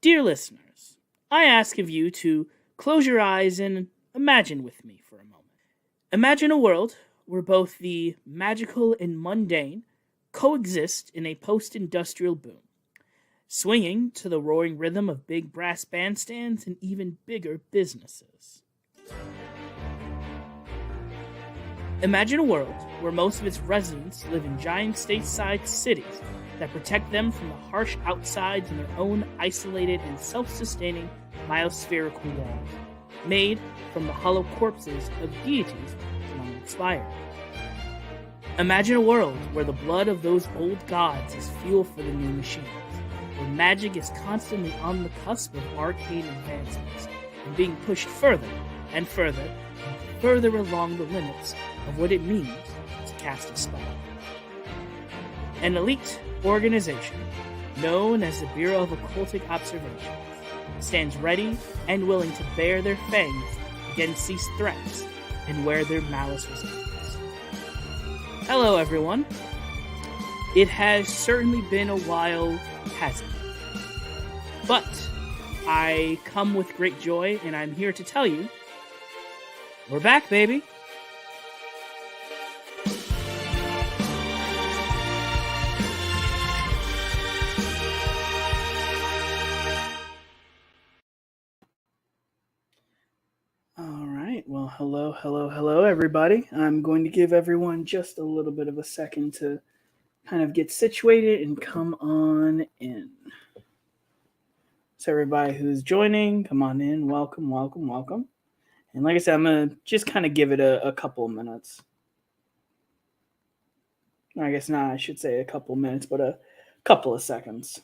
Dear listeners, I ask of you to close your eyes and imagine with me for a moment. Imagine a world where both the magical and mundane coexist in a post industrial boom, swinging to the roaring rhythm of big brass bandstands and even bigger businesses. Imagine a world where most of its residents live in giant stateside cities that protect them from the harsh outsides in their own isolated and self-sustaining biospherical walls, made from the hollow corpses of deities long expired. Imagine a world where the blood of those old gods is fuel for the new machines, where magic is constantly on the cusp of arcane advancements and being pushed further and further and further along the limits of what it means to cast a spell. An elite organization, known as the Bureau of Occultic Observations, stands ready and willing to bear their fangs against these threats and where their malice resides. Hello, everyone. It has certainly been a while, hasn't it? But I come with great joy, and I'm here to tell you, we're back, baby. Well, hello, everybody. I'm going to give everyone just a little bit of a second to kind of get situated and come on in. So, everybody who's joining, come on in. Welcome. And like I said, I'm going to just kind of give it a couple of minutes. I guess not, I should say a couple of minutes, but a couple of seconds.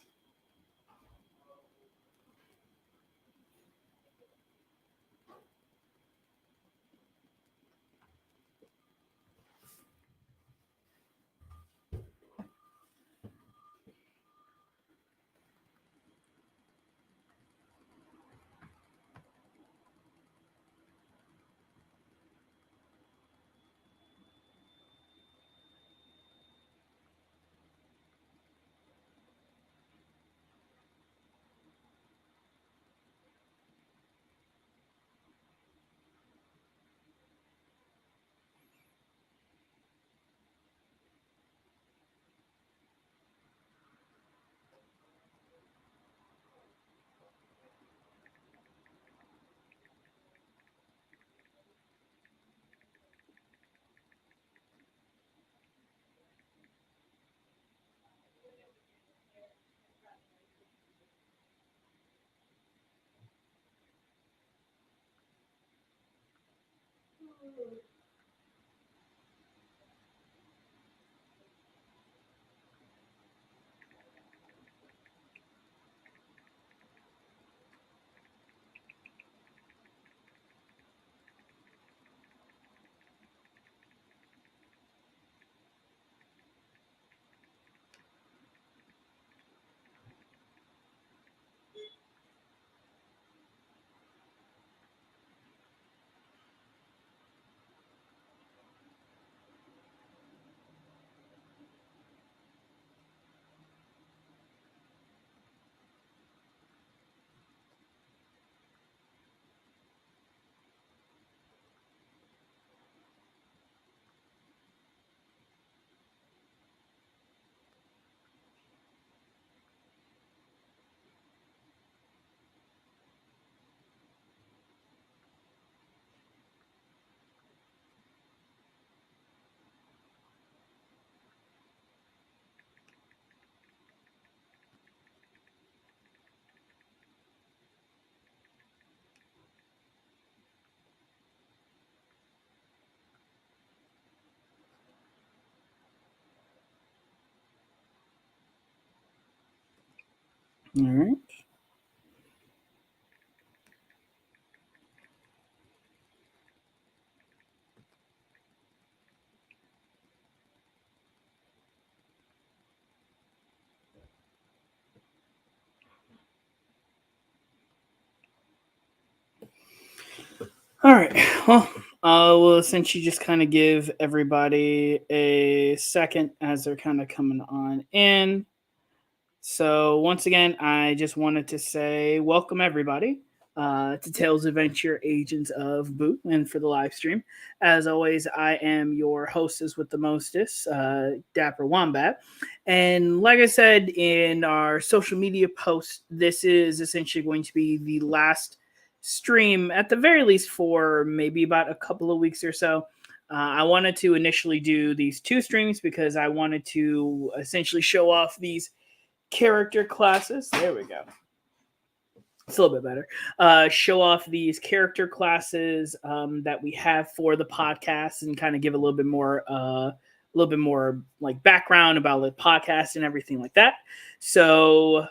All right. All right. Well, we'll essentially just kind of give everybody a second as they're kind of coming on in. So, once again, I just wanted to say welcome everybody to Tales Adventure Agents of Boo and for the live stream. As always, I am your hostess with the mostest, Dapper Wombat. And like I said in our social media post, this is essentially going to be the last stream, at the very least, for maybe about a couple of weeks or so. I wanted to initially do these two streams because I wanted to essentially show off these character classes. There we go. It's a little bit better. Show off these character classes that we have for the podcast, and kind of give a little bit more like background about the podcast and everything like that. So,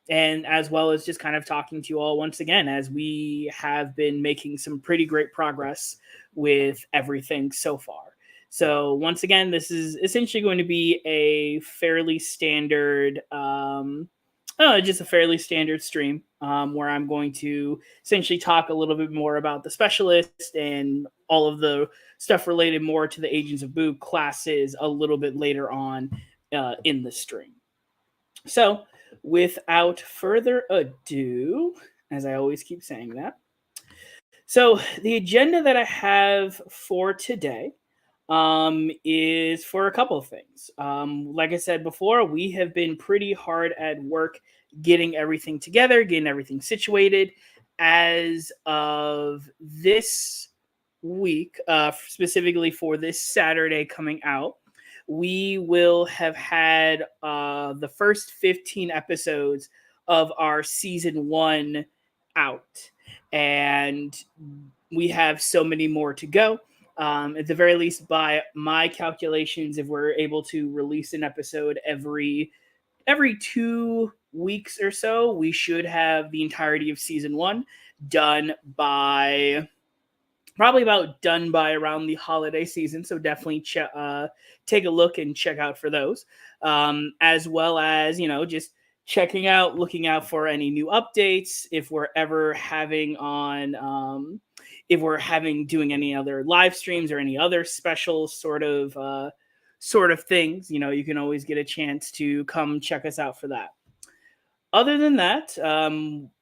and as well as just kind of talking to you all once again, as we have been making some pretty great progress with everything so far. So once again, this is essentially going to be a fairly standard, just a fairly standard stream where I'm going to essentially talk a little bit more about the specialist and all of the stuff related more to the Agents of Boo classes a little bit later on in the stream. So without further ado, as I always keep saying that, so the agenda that I have for today is for a couple of things. Like I said before, we have been pretty hard at work getting everything together, getting everything situated. As of this week, specifically for this Saturday coming out, we will have had the first 15 episodes of our season one out. And we have so many more to go. At the very least, by my calculations, if we're able to release an episode every 2 weeks or so, we should have the entirety of season one done by probably about done by around the holiday season. So definitely take a look and check out for those, as well as just looking out for any new updates if we're ever having on. If we're having doing any other live streams or any other special sort of things, you can always get a chance to come check us out for that. Other than that,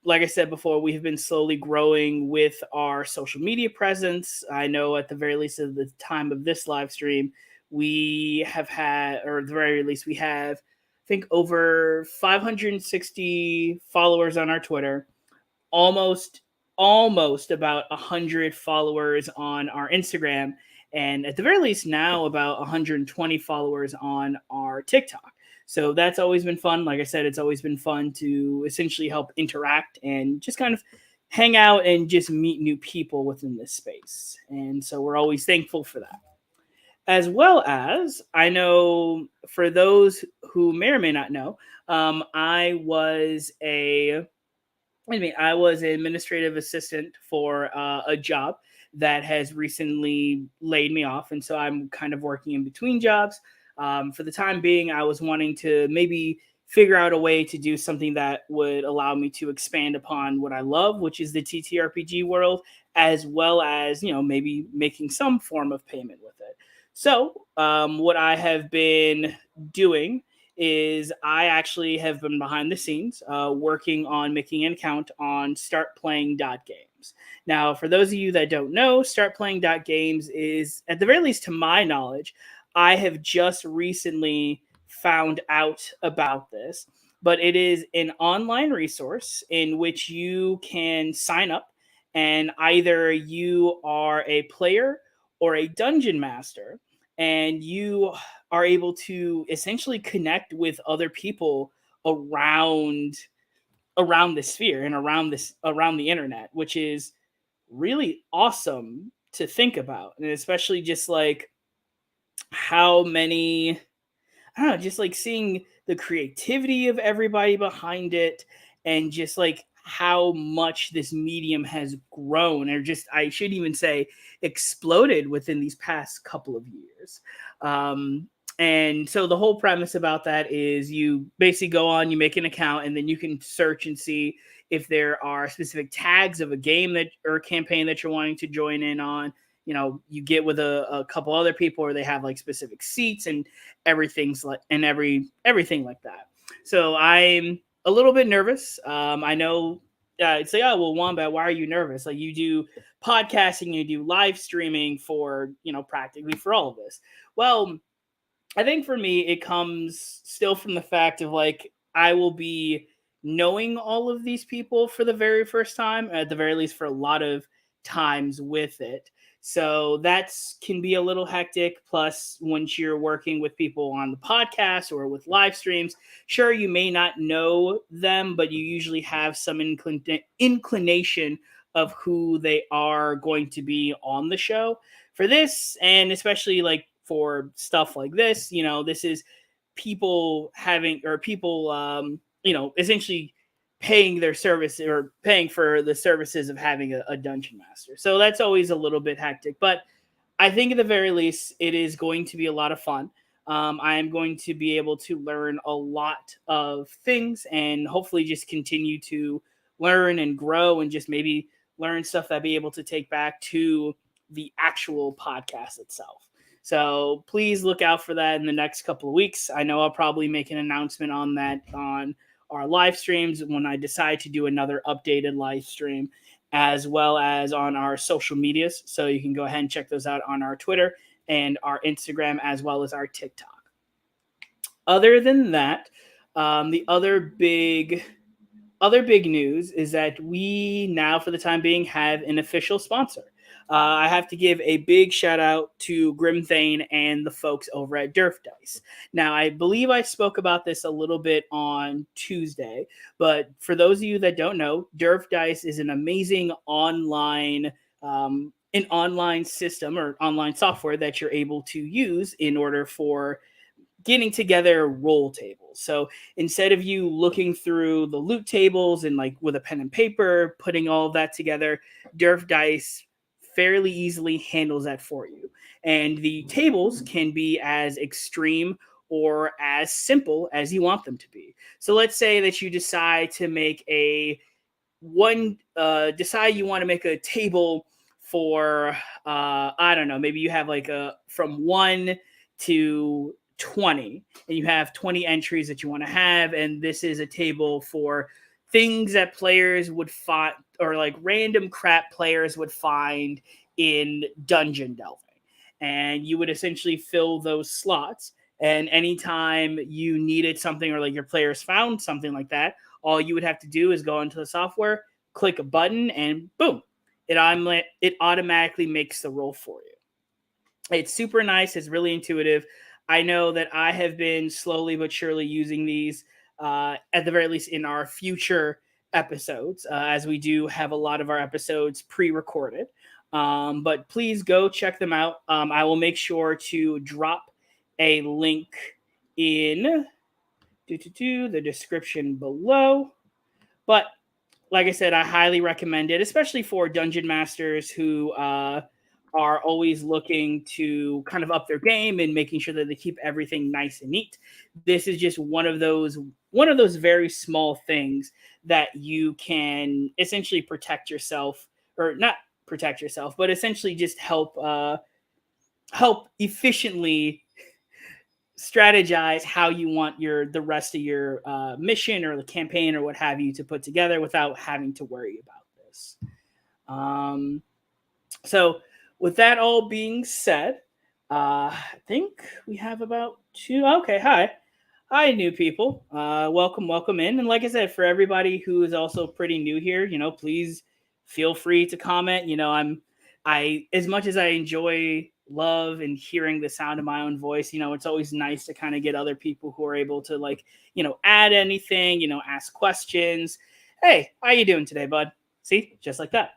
like I said before, we have been slowly growing with our social media presence. I know at the very least at the time of this live stream, we have had, or at the very least, we have, I think, over 560 followers on our Twitter, almost about 100 followers on our Instagram, and at the very least now about 120 followers on our TikTok. So that's always been fun. Like I said, it's always been fun to essentially help interact and just kind of hang out and just meet new people within this space. And so we're always thankful for that. As well as, I know for those who may or may not know, I was an administrative assistant for a job that has recently laid me off. And so I'm kind of working in between jobs. For the time being, I was wanting to maybe figure out a way to do something that would allow me to expand upon what I love, which is the TTRPG world, as well as, maybe making some form of payment with it. So what I have been doing is I actually have been behind the scenes working on making an account on startplaying.games. Now, for those of you that don't know, startplaying.games is, at the very least to my knowledge, I have just recently found out about this, but it is an online resource in which you can sign up, and either you are a player or a dungeon master, and you are able to essentially connect with other people around the sphere and around the internet, which is really awesome to think about. And especially just like how many, I don't know, just like seeing the creativity of everybody behind it, and just like how much this medium has grown, or just, I should even say, exploded within these past couple of years. And so the whole premise about that is you basically go on, you make an account, and then you can search and see if there are specific tags of a game that or a campaign that you're wanting to join in on. You get with a couple other people, or they have like specific seats and everything like that. So I'm a little bit nervous. I know it's like, oh well, Wombat, why are you nervous? Like you do podcasting, you do live streaming for practically for all of this. Well, I think for me, it comes still from the fact of like I will be knowing all of these people for the very first time, at the very least for a lot of times with it. So that's can be a little hectic. Plus, once you're working with people on the podcast or with live streams, sure, you may not know them, but you usually have some inclination of who they are going to be on the show for this, and especially like for stuff like this, this is people having or people essentially paying their service or paying for the services of having a dungeon master. So that's always a little bit hectic, but I think at the very least, it is going to be a lot of fun. I am going to be able to learn a lot of things and hopefully just continue to learn and grow and just maybe learn stuff that I'll be able to take back to the actual podcast itself. So please look out for that in the next couple of weeks. I know I'll probably make an announcement on that on our live streams when I decide to do another updated live stream, as well as on our social medias. So you can go ahead and check those out on our Twitter and our Instagram, as well as our TikTok. Other than that, the other big news is that we now, for the time being, have an official sponsor. I have to give a big shout out to Grimthane and the folks over at Derf Dice. Now, I believe I spoke about this a little bit on Tuesday, but for those of you that don't know, Derf Dice is an amazing an online system or online software that you're able to use in order for getting together roll tables. So instead of you looking through the loot tables and like with a pen and paper, putting all of that together, Derf Dice fairly easily handles that for you. And the tables can be as extreme or as simple as you want them to be. So let's say that you decide to make decide you want to make a table for I don't know, maybe you have like a from 1 to 20 and you have 20 entries that you want to have, and this is a table for things that players would find or like random crap players would find in dungeon delving, and you would essentially fill those slots, and anytime you needed something or like your players found something like that, all you would have to do is go into the software, click a button, and boom, it automatically makes the roll for you. It's super nice. It's really intuitive. I know that I have been slowly but surely using these at the very least in our future episodes, as we do have a lot of our episodes pre-recorded. But please go check them out. I will make sure to drop a link in the description below. But like I said, I highly recommend it, especially for dungeon masters who are always looking to kind of up their game and making sure that they keep everything nice and neat. This is just one of those very small things that you can essentially protect yourself, or not protect yourself, but essentially just help efficiently strategize how you want the rest of your mission or the campaign or what have you to put together without having to worry about this. So with that all being said, I think we have about two. Okay, hi, new people. Welcome in. And like I said, for everybody who is also pretty new here, please feel free to comment. I as much as I love and hearing the sound of my own voice, it's always nice to kind of get other people who are able to like, add anything, ask questions. Hey, how you doing today, bud? See, just like that.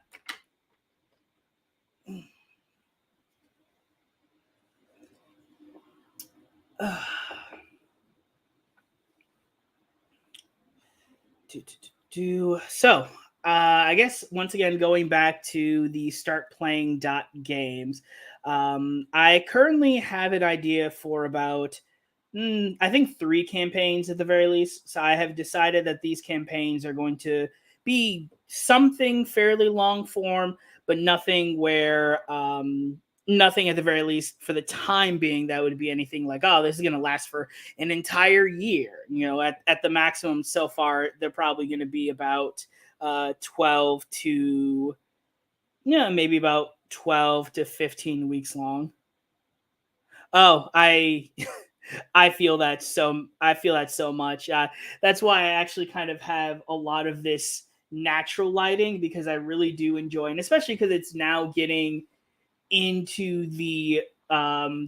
So, I guess once again, going back to the start playing games, I currently have an idea for about, I think 3 campaigns at the very least. So I have decided that these campaigns are going to be something fairly long form, but nothing where nothing at the very least for the time being that would be anything like, oh, this is going to last for an entire year. At the maximum so far, they're probably going to be about 12 to, maybe about 12 to 15 weeks long. Oh, I feel that so much. That's why I actually kind of have a lot of this natural lighting, because I really do enjoy, and especially because it's now getting into the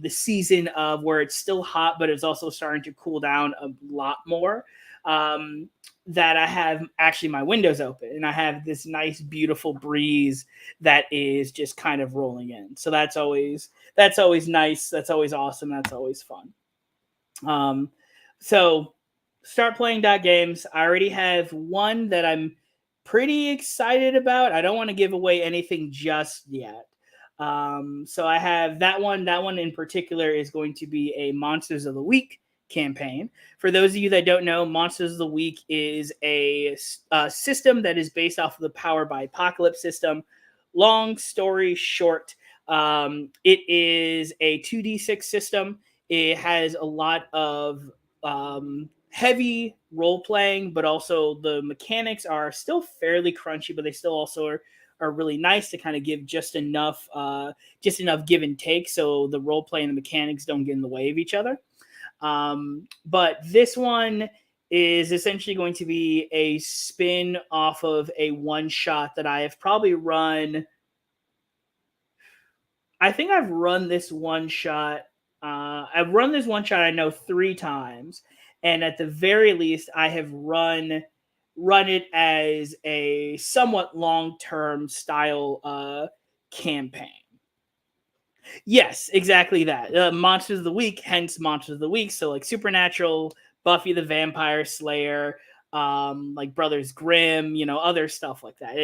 season of where it's still hot, but it's also starting to cool down a lot more. Um, that I have actually my windows open, and I have this nice, beautiful breeze that is just kind of rolling in. So that's always nice. That's always awesome. That's always fun. Um, so start playing dot games. I already have one that I'm pretty excited about. I don't want to give away anything just yet. So I have that one. That one in particular is going to be a Monsters of the Week campaign. For those of you that don't know, Monsters of the Week is a system that is based off of the Power by Apocalypse system. Long story short, it is a 2d6 system. It has a lot of heavy role playing, but also the mechanics are still fairly crunchy, but they still also are really nice to kind of give just enough give and take, so the role play and the mechanics don't get in the way of each other. But this one is essentially going to be a spin off of a one shot that I have probably run. I think I've run this one shot. I've run this one shot, I know, 3 times, and at the very least, I have run it as a somewhat long term style campaign. Yes, exactly that. Monsters of the Week, hence Monsters of the Week. So like Supernatural, Buffy the Vampire Slayer, like Brothers Grimm, other stuff like that.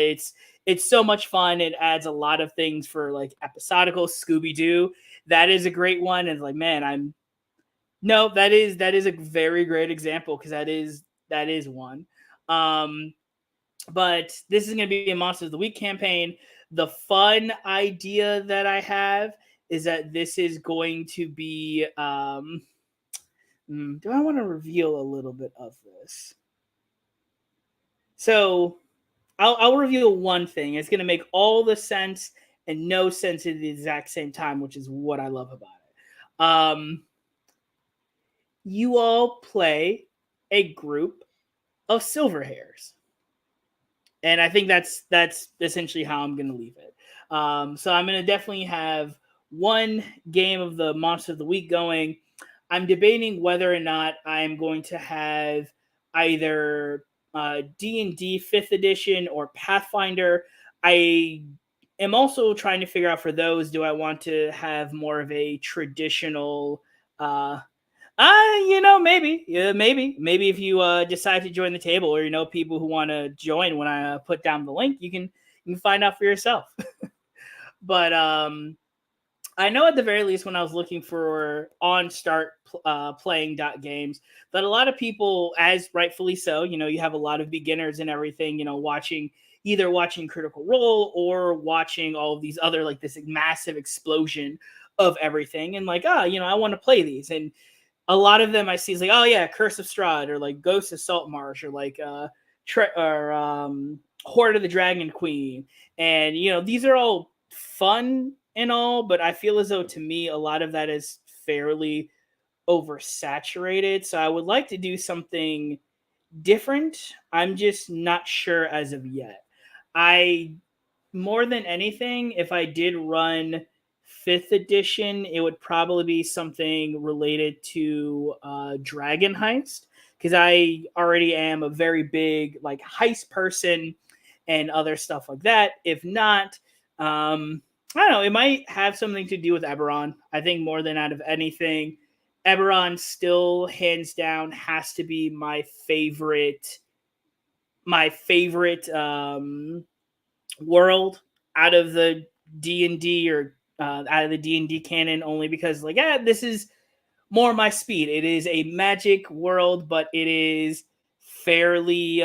It's so much fun. It adds a lot of things for like episodical. Scooby Doo, that is a great one. And like, man, I'm no, that is a very great example, because that is one. Um, but this is going to be a Monsters of the Week campaign. The fun idea that I have is that this is going to be. Do I want to reveal a little bit of this? So I'll reveal one thing. It's going to make all the sense and no sense at the exact same time, which is what I love about it. You all play a group of silver hairs, and I think that's essentially how I'm going to leave it. So I'm going to definitely have one game of the Monster of the Week going. I'm debating whether or not I'm going to have either D&D 5th edition or Pathfinder. I am also trying to figure out for those, do I want to have more of a traditional maybe. Yeah, maybe if you decide to join the table, or people who want to join when I put down the link, you can find out for yourself. But I know at the very least, when I was looking for on start playing dot games, that a lot of people, as rightfully so, you have a lot of beginners and everything, watching Critical Role or watching all of these other, like this massive explosion of everything, and like, I want to play these. And a lot of them I see is like, oh yeah, Curse of Strahd, or like Ghost of Saltmarsh, or like Horde of the Dragon Queen. And these are all fun and all, but I feel as though, to me, a lot of that is fairly oversaturated. So I would like to do something different. I'm just not sure as of yet. I More than anything, if I did run 5th edition, it would probably be something related to Dragon Heist, because I already am a very big like heist person and other stuff like that. If not, I don't know, it might have something to do with Eberron. I think more than out of anything, Eberron still hands down has to be my favorite world out of the D&D, or out of the D&D canon, only because like, this is more my speed. It is a magic world, but it is fairly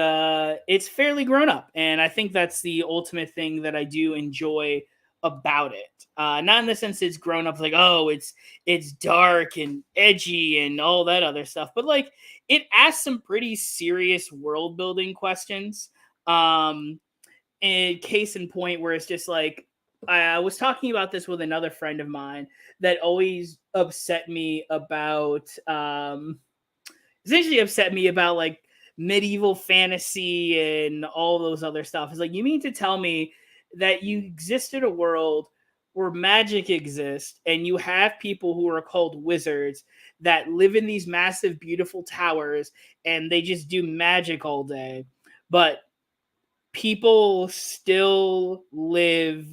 grown up, and I think that's the ultimate thing that I do enjoy about it. Not in the sense it's grown up like, oh, it's dark and edgy and all that other stuff, but like it asks some pretty serious world building questions. Um, and case in point, where it's just like I was talking about this with another friend of mine that always upset me about essentially upset me about like medieval fantasy and all those other stuff. It's like, you mean to tell me that you exist in a world where magic exists and you have people who are called wizards that live in these massive beautiful towers and they just do magic all day, but people still live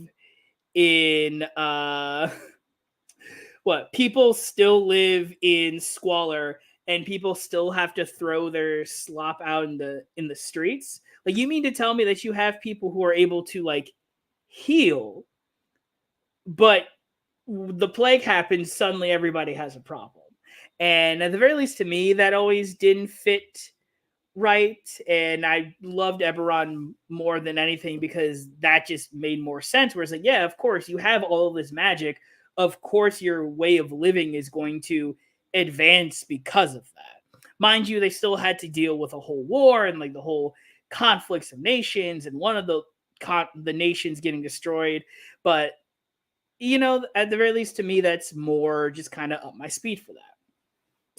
in what people still live in squalor and people still have to throw their slop out in the streets. Like, you mean to tell me that you have people who are able to like heal, but the plague happens, suddenly everybody has a problem. And at the very least, to me, that always didn't fit right. And I loved Eberron more than anything because that just made more sense. Where it's like, yeah, of course, you have all of this magic. Of course, your way of living is going to advance because of that. Mind you, they still had to deal with a whole war and like the whole conflicts of nations and one of the nations getting destroyed. But you know, at the very least, to me, that's more just kind of up my speed for that.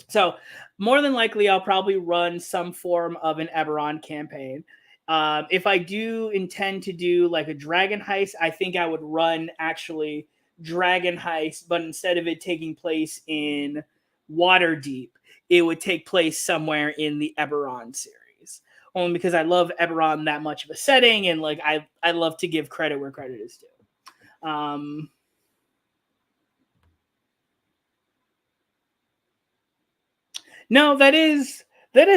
So more than likely, I'll probably run some form of an Eberron campaign. If I do intend to do like a dragon heist, I think I would run actually dragon heist, but instead of it taking place in Waterdeep, it would take place somewhere in the Eberron series. Only because I love Eberron that much of a setting, and like I love to give credit where credit is due. No, that is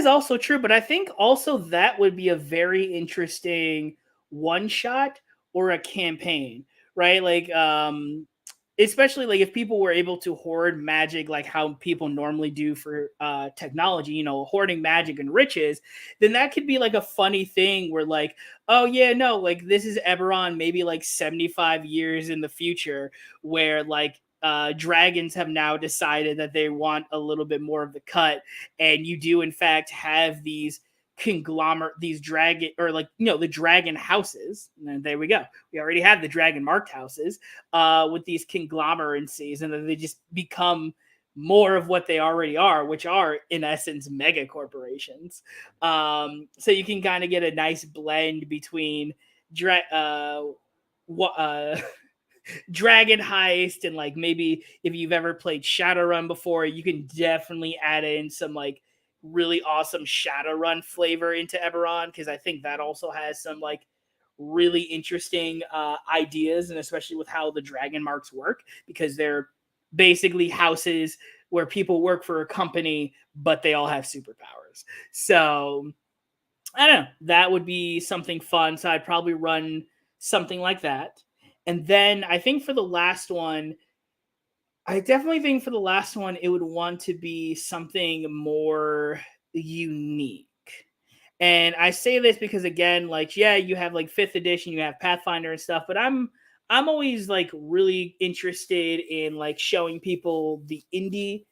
also true, but I think also that would be a very interesting one shot or a campaign, right? Like especially like if people were able to hoard magic like how people normally do for technology, you know, hoarding magic and riches, then that could be like a funny thing where like, oh yeah, no, like this is Eberron maybe like 75 years in the future where like dragons have now decided that they want a little bit more of the cut, and you do in fact have these conglomerate, these dragon, or like, you know, the dragon houses. And there we go, we already have the dragon marked houses with these conglomeracies, and then they just become more of what they already are, which are in essence mega corporations. So you can kind of get a nice blend between what dragon heist, and like maybe if you've ever played Shadowrun before, you can definitely add in some like really awesome Shadowrun flavor into Eberron, because I think that also has some like really interesting ideas, and especially with how the dragon marks work, because they're basically houses where people work for a company but they all have superpowers. So I don't know. That would be something fun. So I'd probably run something like that. And then I think for the last one, I definitely think for the last one, it would want to be something more unique. And I say this because again, like, yeah, you have like fifth edition, you have Pathfinder and stuff, but I'm always like really interested in like showing people the indie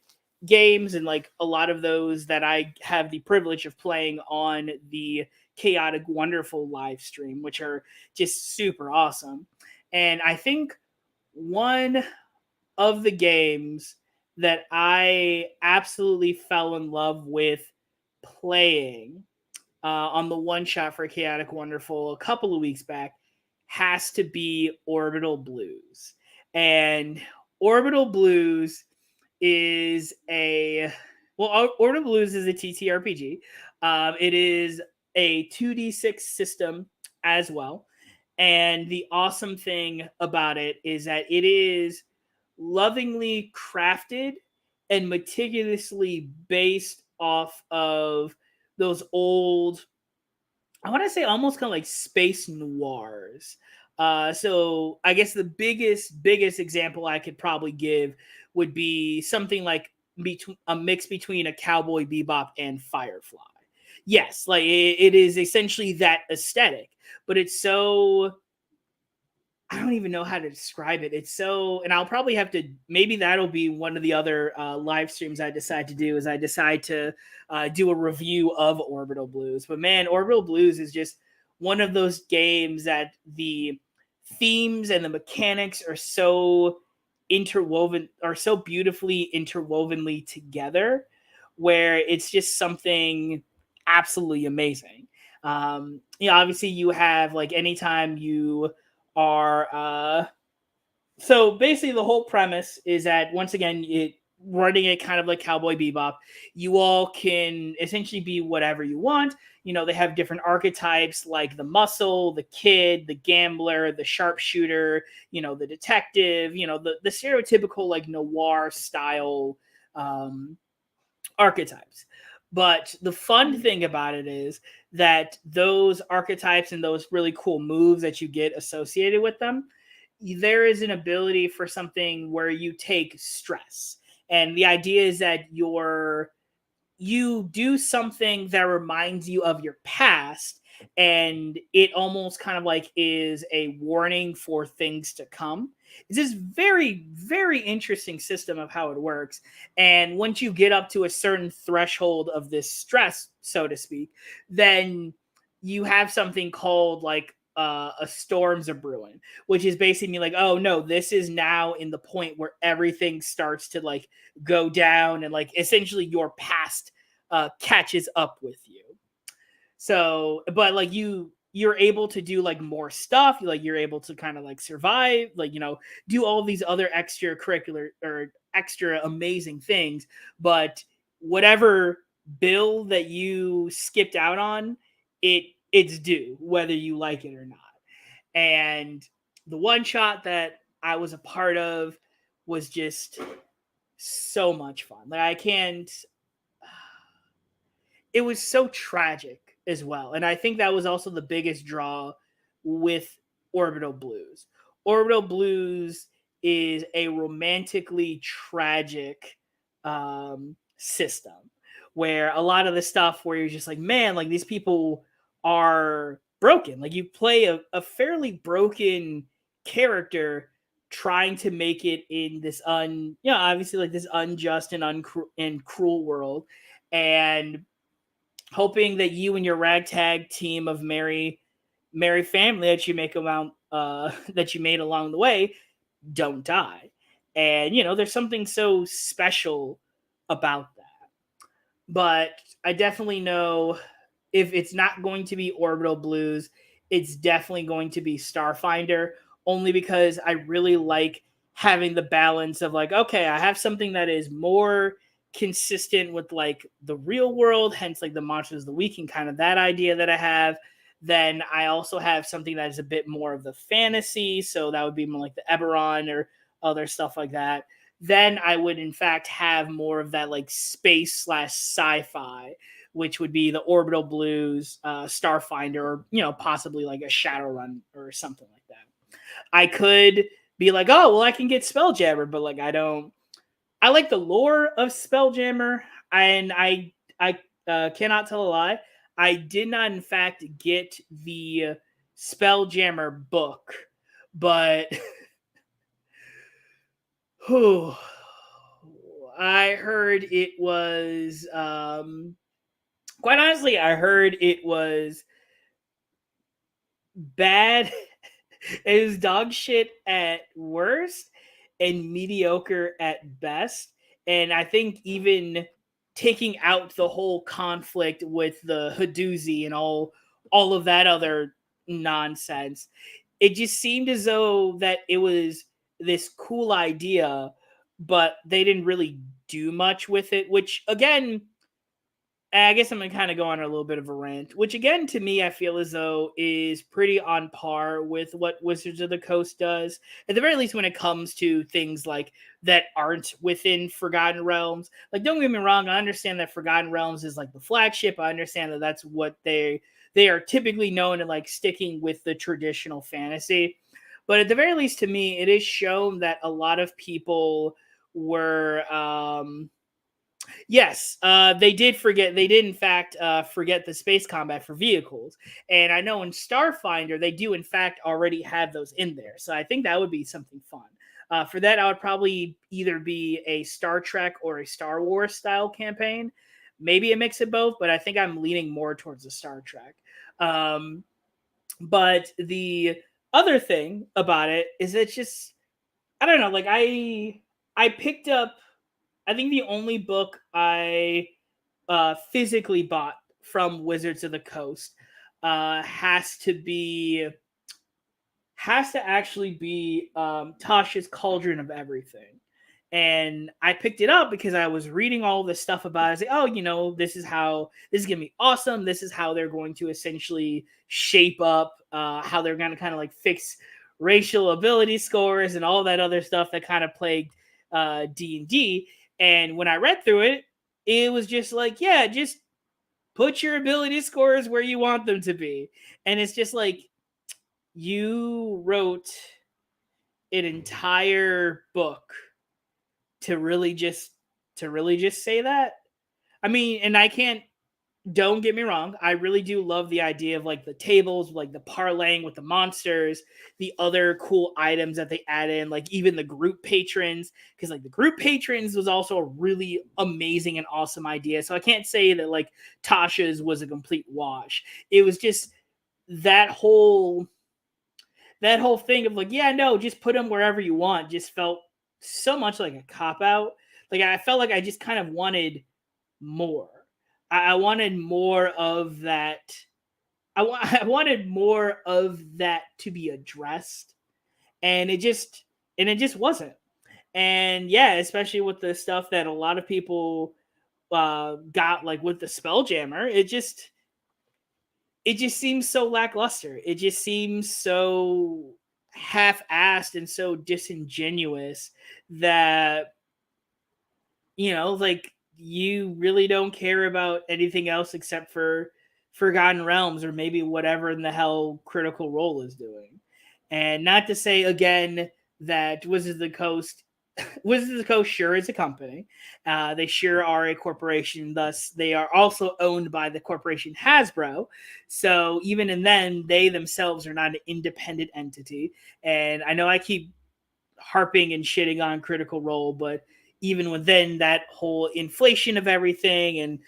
games, and like a lot of those that I have the privilege of playing on the Chaotic Wonderful live stream, which are just super awesome. And I think one of the games that I absolutely fell in love with playing on the one shot for Chaotic Wonderful a couple of weeks back has to be Orbital Blues. And Orbital Blues is a Orbital Blues is a TTRPG. It is a 2d6 system as well. And the awesome thing about it is that it is lovingly crafted and meticulously based off of those old, I want to say almost kind of like space noirs. So I guess the biggest example I could probably give would be something like between a mix between a Cowboy Bebop and Firefly. Yes, like it is essentially that aesthetic, but it's so I don't even know how to describe it. It's so, and I'll probably have to, maybe that'll be one of the other live streams I decide to do, is I decide to do a review of Orbital Blues. But man, Orbital Blues is just one of those games that the themes and the mechanics are so interwoven, are so beautifully interwovenly together, where it's just something absolutely amazing. Obviously you have like anytime you are so basically the whole premise is that once again it running it kind of like Cowboy Bebop, you all can essentially be whatever you want. They have different archetypes like the muscle, the kid, the gambler, the sharpshooter, the detective, the stereotypical like noir style um archetypes. But the fun thing about it is that those archetypes and those really cool moves that you get associated with them, there is an ability for something where you take stress. And the idea is that you do something that reminds you of your past, and it almost kind of like is a warning for things to come. It's this very very interesting system of how it works, and once you get up to a certain threshold of this stress, so to speak, then you have something called like a storms are brewing, which is basically like, oh no, this is now in the point where everything starts to like go down, and like essentially your past catches up with you. So, but like you're able to do like more stuff. Like you're able to kind of like survive, like do all these other extracurricular or extra amazing things. But whatever bill that you skipped out on, it's due whether you like it or not. And the one shot that I was a part of was just so much fun. Like I can't, it was so tragic as well. And I think that was also the biggest draw with Orbital Blues. Orbital Blues is a romantically tragic system where a lot of the stuff where you're just like, man, like these people are broken. Like you play a fairly broken character trying to make it in this obviously like this unjust and and cruel world, and hoping that you and your ragtag team of merry family that you make around that you made along the way don't die. And there's something so special about that. But I definitely know if it's not going to be Orbital Blues, it's definitely going to be Starfinder, only because I really like having the balance of like, okay, I have something that is more consistent with like the real world, hence like the Monsters of the Week and kind of that idea that I have. Then I also have something that is a bit more of the fantasy, so that would be more like the Eberron or other stuff like that. Then I would in fact have more of that like space slash sci-fi, which would be the Orbital Blues, Starfinder, or possibly like a Shadowrun or something like that. I could be like, oh well, I can get Spelljammer, but like I don't. I like the lore of Spelljammer, and I cannot tell a lie. I did not in fact get the Spelljammer book, but whew, I heard it was quite honestly, I heard it was bad. It was dog shit at worst and mediocre at best. And I think even taking out the whole conflict with the Haduzi and all of that other nonsense, it just seemed as though that it was this cool idea, but they didn't really do much with it, which again, I guess I'm gonna kind of go on a little bit of a rant, which again to me I feel as though is pretty on par with what Wizards of the Coast does, at the very least when it comes to things like that aren't within Forgotten Realms. Like, don't get me wrong, I understand that Forgotten Realms is like the flagship. I understand that that's what they are typically known and like sticking with the traditional fantasy. But at the very least, to me, it is shown that a lot of people were Yes, they did forget. They did, in fact, forget the space combat for vehicles. And I know in Starfinder, they do, in fact, already have those in there. So I think that would be something fun. For that, I would probably either be a Star Trek or a Star Wars style campaign. Maybe a mix of both, but I think I'm leaning more towards the Star Trek. Um, but the other thing about it is it's just, I don't know, like I picked up, I think the only book I physically bought from Wizards of the Coast uh, has to be has to actually be Tasha's Cauldron of Everything. And I picked it up because I was reading all this stuff about it. I was like, oh, this is gonna be awesome. This is how they're going to essentially shape up how they're gonna kind of like fix racial ability scores and all that other stuff that kind of plagued D&D. And when I read through it, it was just like, yeah, just put your ability scores where you want them to be. And it's just like, you wrote an entire book to really just say that. I mean, and I can't, don't get me wrong, I really do love the idea of like the tables, like the parlaying with the monsters, the other cool items that they add in, like even the group patrons, because like the group patrons was also a really amazing and awesome idea. So I can't say that like Tasha's was a complete wash. It was just that whole thing of like, yeah, no, just put them wherever you want, just felt so much like a cop out. Like I felt like I just kind of wanted more. I wanted more of that. I wanted more of that to be addressed, and it just wasn't. And yeah, especially with the stuff that a lot of people got, like with the Spelljammer, it just seems so lackluster. It just seems so half-assed and so disingenuous that, like, you really don't care about anything else except for Forgotten Realms or maybe whatever in the hell Critical Role is doing. And not to say again that Wizards of the Coast sure is a company. They sure are a corporation. Thus, they are also owned by the corporation Hasbro. So even in then, they themselves are not an independent entity. And I know I keep harping and shitting on Critical Role, but even within that whole inflation of everything and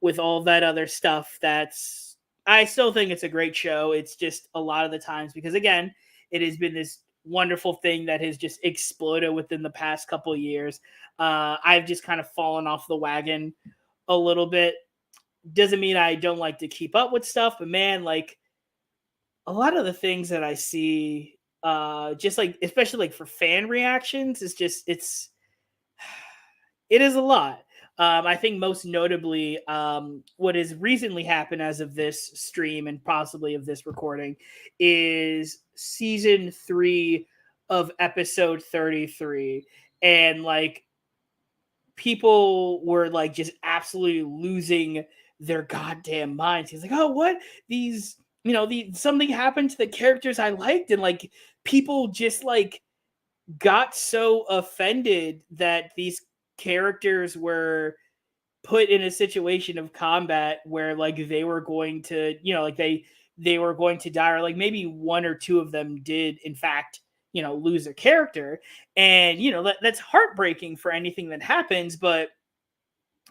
with all that other stuff, I still think it's a great show. It's just a lot of the times, because again, it has been this wonderful thing that has just exploded within the past couple of years. I've just kind of fallen off the wagon a little bit. Doesn't mean I don't like to keep up with stuff, but man, like a lot of the things that I see, just like especially like for fan reactions, is just it is a lot. I think most notably, what has recently happened as of this stream and possibly of this recording is season 3 of episode 33. And like people were like just absolutely losing their goddamn minds. He's like, oh, what? These, something happened to the characters I liked. And like people just like got so offended that these characters were put in a situation of combat where like they were going to, like they were going to die, or like maybe one or two of them did in fact, lose their character. And that's heartbreaking for anything that happens, but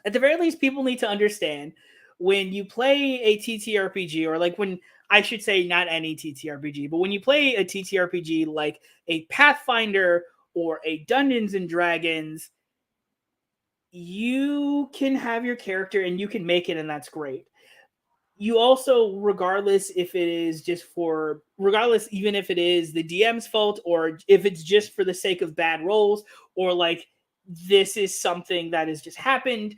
at the very least people need to understand when you play a TTRPG, or like when, I should say not any TTRPG, but when you play a TTRPG like a Pathfinder or a Dungeons and Dragons, you can have your character and you can make it, and that's great. You also, regardless, even if it is the DM's fault, or if it's just for the sake of bad rolls, or like this is something that has just happened,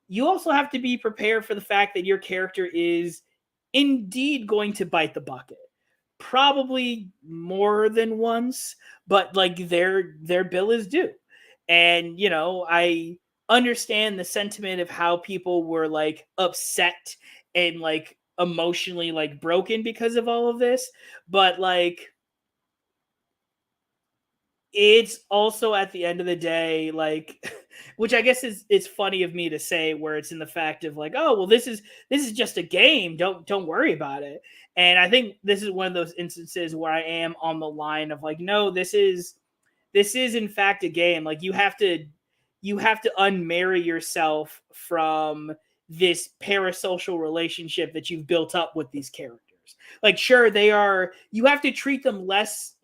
you also have to be prepared for the fact that your character is indeed going to bite the bucket. Probably more than once, but like their bill is due. And I understand the sentiment of how people were like upset and like emotionally like broken because of all of this, but like it's also at the end of the day, like, which I guess is it's funny of me to say, where it's in the fact of like, oh well, this is just a game. Don't worry about it. And I think this is one of those instances where I am on the line of like, no, this is in fact a game. Like you have to unmarry yourself from this parasocial relationship that you've built up with these characters. Like sure, they are, you have to treat them less,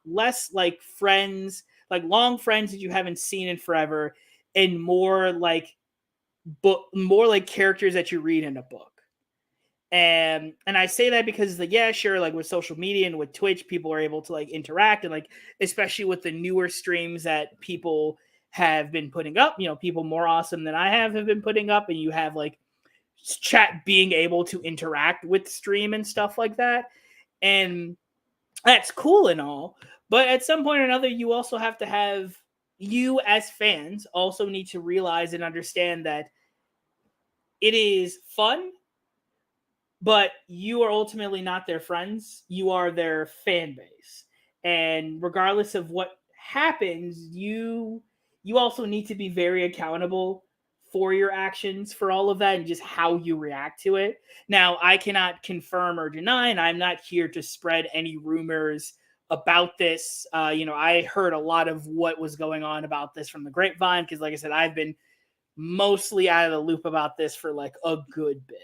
less like friends, like long friends that you haven't seen in forever, and more like more like characters that you read in a book. And I say that because like, yeah, sure, like with social media and with Twitch, people are able to like interact, and like especially with the newer streams that people have been putting up, people more awesome than I have been putting up, and you have like chat being able to interact with stream and stuff like that. And that's cool and all, but at some point or another, you also have to have, you as fans also need to realize and understand that it is fun, but you are ultimately not their friends. You are their fan base. And regardless of what happens, you also need to be very accountable for your actions, for all of that, and just how you react to it. Now, I cannot confirm or deny, and I'm not here to spread any rumors about this. I heard a lot of what was going on about this from the grapevine, because like I said, I've been mostly out of the loop about this for like a good bit.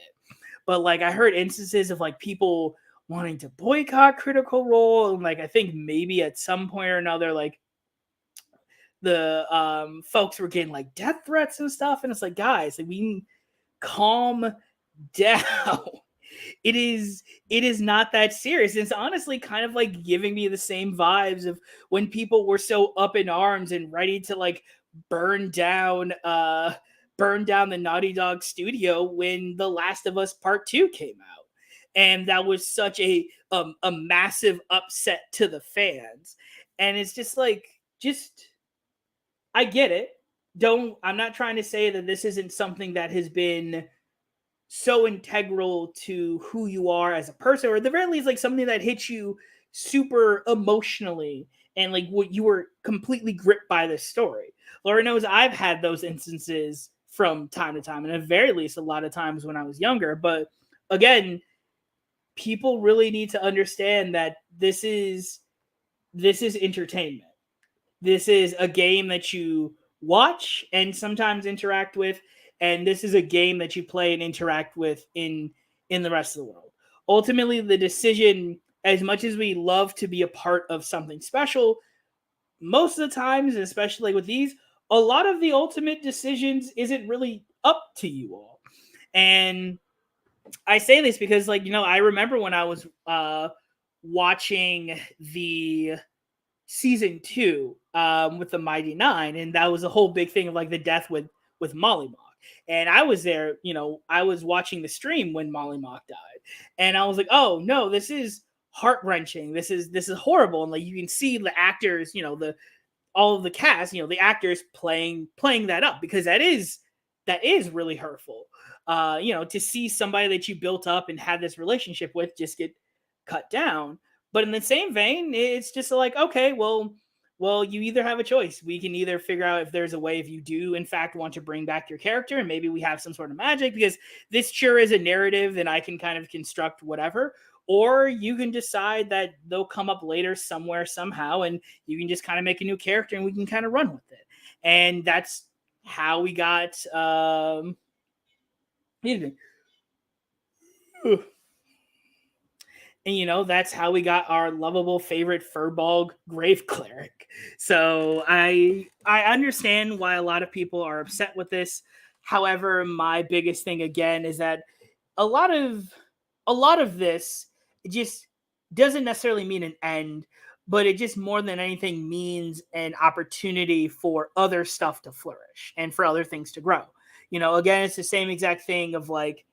But like I heard instances of like people wanting to boycott Critical Role, and like I think maybe at some point or another, like the folks were getting like death threats and stuff, and it's like, guys, like, we can calm down. It is not that serious. It's honestly kind of like giving me the same vibes of when people were so up in arms and ready to like burn down uh burn down the Naughty Dog studio when The Last of Us Part 2 came out. And that was such a massive upset to the fans. And it's just like, just, I get it. Don't I'm not trying to say that this isn't something that has been so integral to who you are as a person, or at the very least, like something that hits you super emotionally, and like what you were completely gripped by this story. Laura knows I've had those instances from time to time, and at the very least, a lot of times when I was younger. But again, people really need to understand that this is entertainment. This is a game that you watch and sometimes interact with, and this is a game that you play and interact with in the rest of the world. Ultimately, the decision, as much as we love to be a part of something special, most of the times, and especially with these, a lot of the ultimate decisions isn't really up to you all. And I say this because, like, I remember when I was watching the season 2 with the Mighty Nine, and that was a whole big thing of like the death with Molly Mock. And I was there, I was watching the stream when Molly Mock died, and I was like, oh no, this is heart wrenching. This is horrible. And like you can see the actors, the all of the cast, the actors playing that up, because that is really hurtful. To see somebody that you built up and had this relationship with just get cut down. But in the same vein, it's just like, okay, well, you either have a choice. We can either figure out if there's a way, if you do in fact want to bring back your character, and maybe we have some sort of magic, because this sure is a narrative and I can kind of construct whatever. Or you can decide that they'll come up later somewhere somehow, and you can just kind of make a new character and we can kind of run with it. And that's how we got and that's how we got our lovable favorite Furbolg Grave Cleric. So I understand why a lot of people are upset with this. However, my biggest thing again is that a lot of this just doesn't necessarily mean an end, but it just more than anything means an opportunity for other stuff to flourish and for other things to grow. Again, it's the same exact thing of like,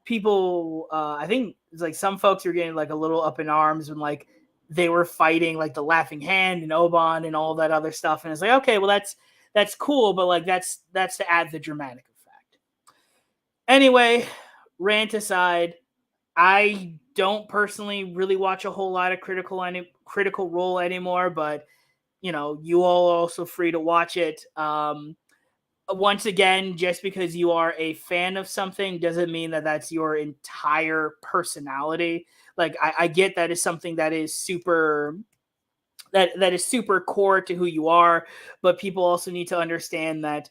people, I think it's like some folks are getting like a little up in arms when like they were fighting like the Laughing Hand and Oban and all that other stuff, and it's like, okay, well, that's cool, but like that's to add the dramatic effect. Anyway, rant aside, I don't personally really watch a whole lot of Critical Role anymore, but you all are also free to watch it. Once again, just because you are a fan of something doesn't mean that that's your entire personality. Like I get that is something that is super core to who you are, but people also need to understand that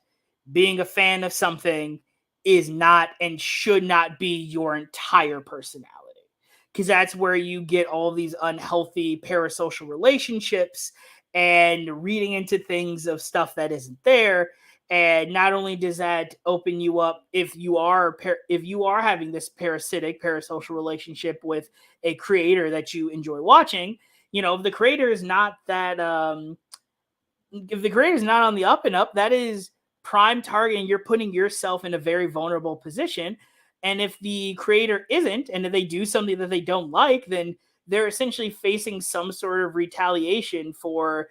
being a fan of something is not and should not be your entire personality, because that's where you get all these unhealthy parasocial relationships and reading into things of stuff that isn't there. And not only does that open you up, if you are having this parasitic parasocial relationship with a creator that you enjoy watching, if the creator is not that if the creator is not on the up and up, that is prime target, and you're putting yourself in a very vulnerable position. And if the creator isn't, and if they do something that they don't like, then they're essentially facing some sort of retaliation for,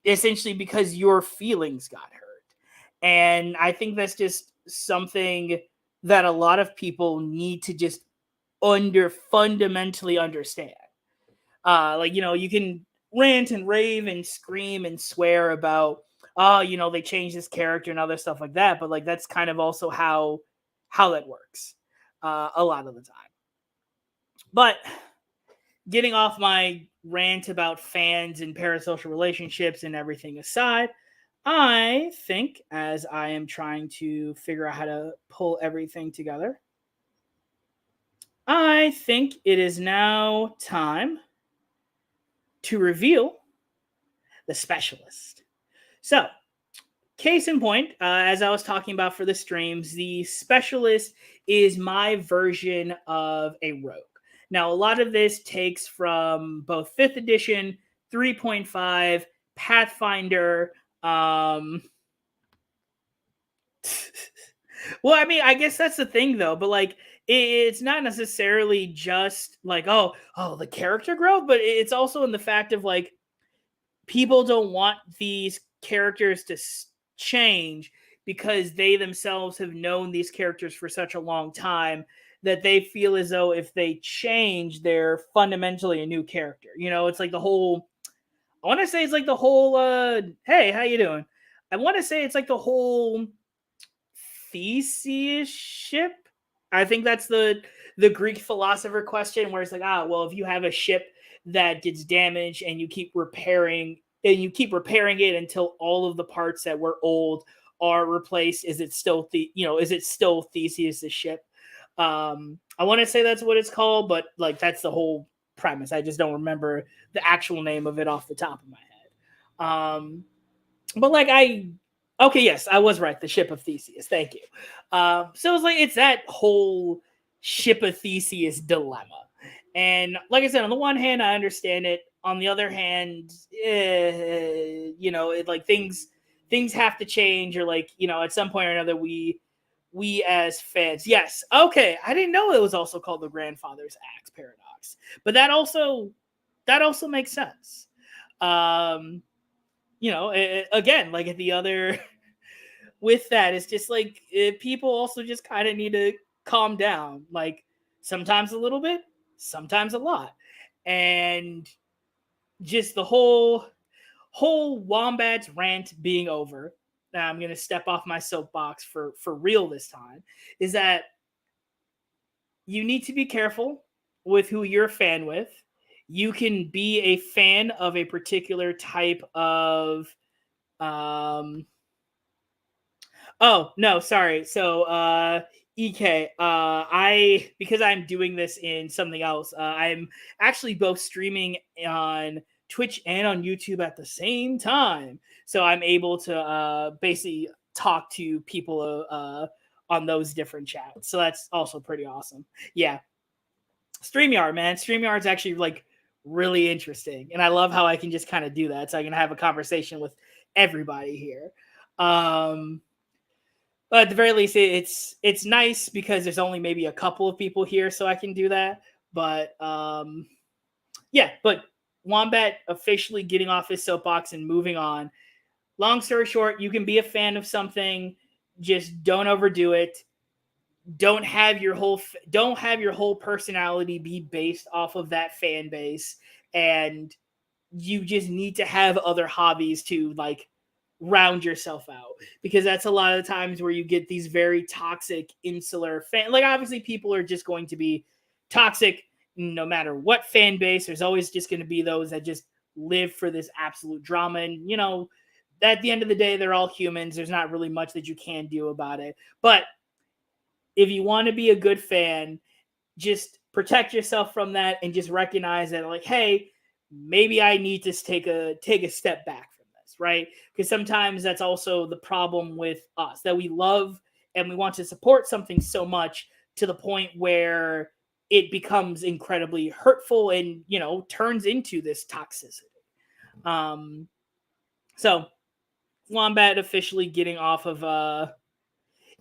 essentially, because your feelings got hurt. And I think that's just something that a lot of people need to just fundamentally understand. You can rant and rave and scream and swear about, they changed this character and other stuff like that, but like that's kind of also how that works a lot of the time. But getting off my rant about fans and parasocial relationships and everything aside, I think, as I am trying to figure out how to pull everything together, I think it is now time to reveal the specialist. So, case in point, as I was talking about for the streams, the specialist is my version of a rogue. Now, a lot of this takes from both 5th edition, 3.5, Pathfinder. Well, I mean, I guess that's the thing, though. But like, it's not necessarily just like, the character growth, but it's also in the fact of like, people don't want these characters to change because they themselves have known these characters for such a long time that they feel as though if they change, they're fundamentally a new character. It's like the whole. I want to say it's like the whole. Hey, how you doing? I want to say it's like the whole Theseus ship. I think that's the Greek philosopher question, where it's like, well, if you have a ship that gets damaged and you keep repairing it until all of the parts that were old are replaced, is it still Theseus' ship? I want to say that's what it's called, but like that's the whole premise. I just don't remember the actual name of it off the top of my head. But like okay, yes, I was right. The ship of Theseus. Thank you. So it's that whole ship of Theseus dilemma. And like I said, on the one hand, I understand it. On the other hand, like things have to change, or like, at some point or another, we as fans, yes, okay, I didn't know it was also called the grandfather's axe paradox, but that also makes sense. Again, like at the other with that, it's just like people also just kind of need to calm down, like sometimes a little bit, sometimes a lot. And just the whole Wombats rant being over, now I'm going to step off my soapbox for real this time, is that you need to be careful with who you're a fan with. You can be a fan of a particular type of oh no, sorry. So EK, because I'm doing this in something else, I'm actually both streaming on Twitch and on YouTube at the same time. So I'm able to basically talk to people on those different chats. So that's also pretty awesome. Yeah. StreamYard, man. StreamYard's actually like really interesting. And I love how I can just kind of do that. So I can have a conversation with everybody here. But at the very least, it's nice because there's only maybe a couple of people here, so I can do that. But yeah, but Wombat officially getting off his soapbox and moving on. Long story short, you can be a fan of something, just don't overdo it. Don't have your whole personality be based off of that fan base, and you just need to have other hobbies to like round yourself out, because that's a lot of the times where you get these very toxic insular fan, like obviously people are just going to be toxic no matter what fan base. There's always just going to be those that just live for this absolute drama, and at the end of the day they're all humans. There's not really much that you can do about it. But if you want to be a good fan, just protect yourself from that and just recognize that, like, hey, maybe I need to take a step back from this, right? Because sometimes that's also the problem with us, that we love and we want to support something so much to the point where it becomes incredibly hurtful and turns into this toxicity. um so Wombat officially getting off of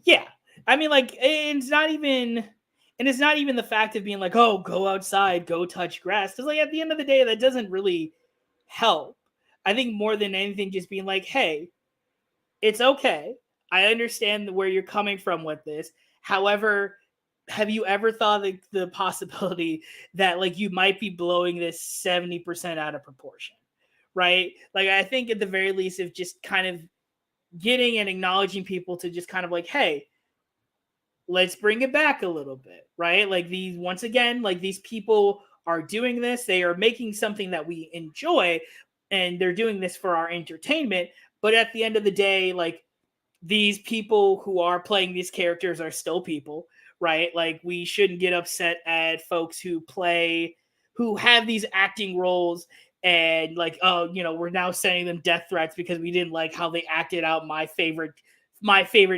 yeah. I mean, like, it's not even the fact of being like, oh, go outside, go touch grass. Because, like, at the end of the day, that doesn't really help. I think more than anything, just being like, hey, it's okay. I understand where you're coming from with this. However, have you ever thought the possibility that, like, you might be blowing this 70% out of proportion? Right? Like, I think at the very least, if just kind of getting and acknowledging people to just kind of like, hey, let's bring it back a little bit, right? Like, these, once again, like, these people are doing this, they are making something that we enjoy, and they're doing this for our entertainment. But at the end of the day, like, these people who are playing these characters are still people, right? Like, we shouldn't get upset at folks who have these acting roles, and like, oh, we're now sending them death threats because we didn't like how they acted out my favorite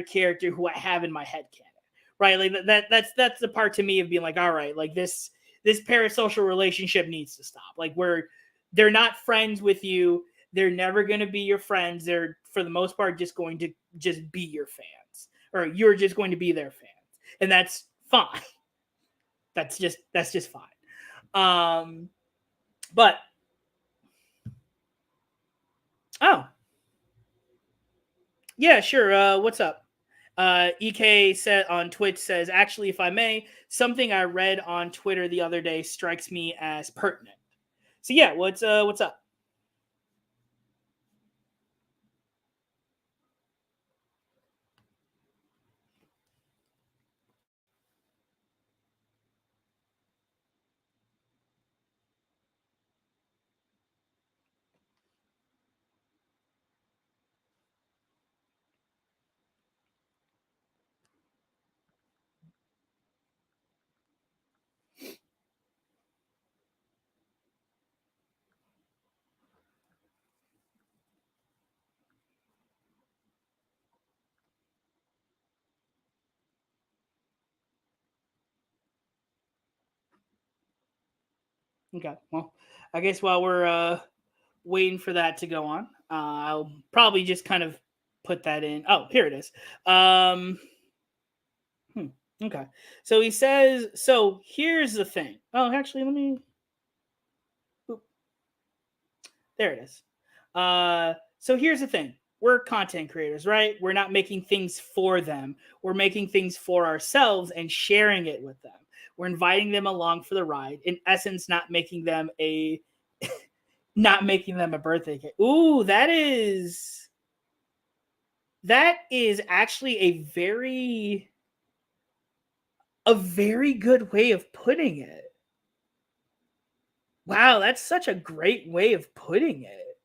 character who I have in my head canon, right? Like, that's the part to me of being like, all right, like, this parasocial relationship needs to stop. Like, they're not friends with you. They're never going to be your friends. They're, for the most part, just going to just be your fans, or you're just going to be their fans, and that's fine. That's just fine. But oh yeah, sure. What's up? Ek said on Twitch says, actually, if I may, something I read on Twitter the other day strikes me as pertinent. So yeah, what's up? Okay, well, I guess while we're waiting for that to go on, I'll probably just kind of put that in. Oh, here it is. Hmm, okay, so he says. So here's the thing. Oh, actually, let me. Oop, there it is. So here's the thing. We're content creators, right? We're not making things for them. We're making things for ourselves and sharing it with them. We're inviting them along for the ride. In essence, not making them a birthday cake. Ooh, that is actually a very good way of putting it. Wow, that's such a great way of putting it.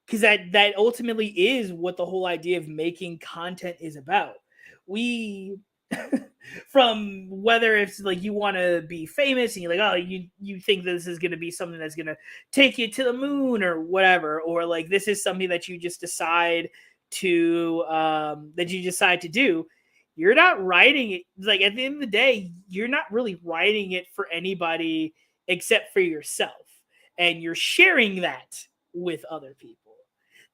Because that ultimately is what the whole idea of making content is about. We from whether it's like you want to be famous and you're like, oh, you think this is going to be something that's going to take you to the moon or whatever, or like this is something that you just decide to do. You're not writing it, like, at the end of the day, you're not really writing it for anybody except for yourself, and you're sharing that with other people.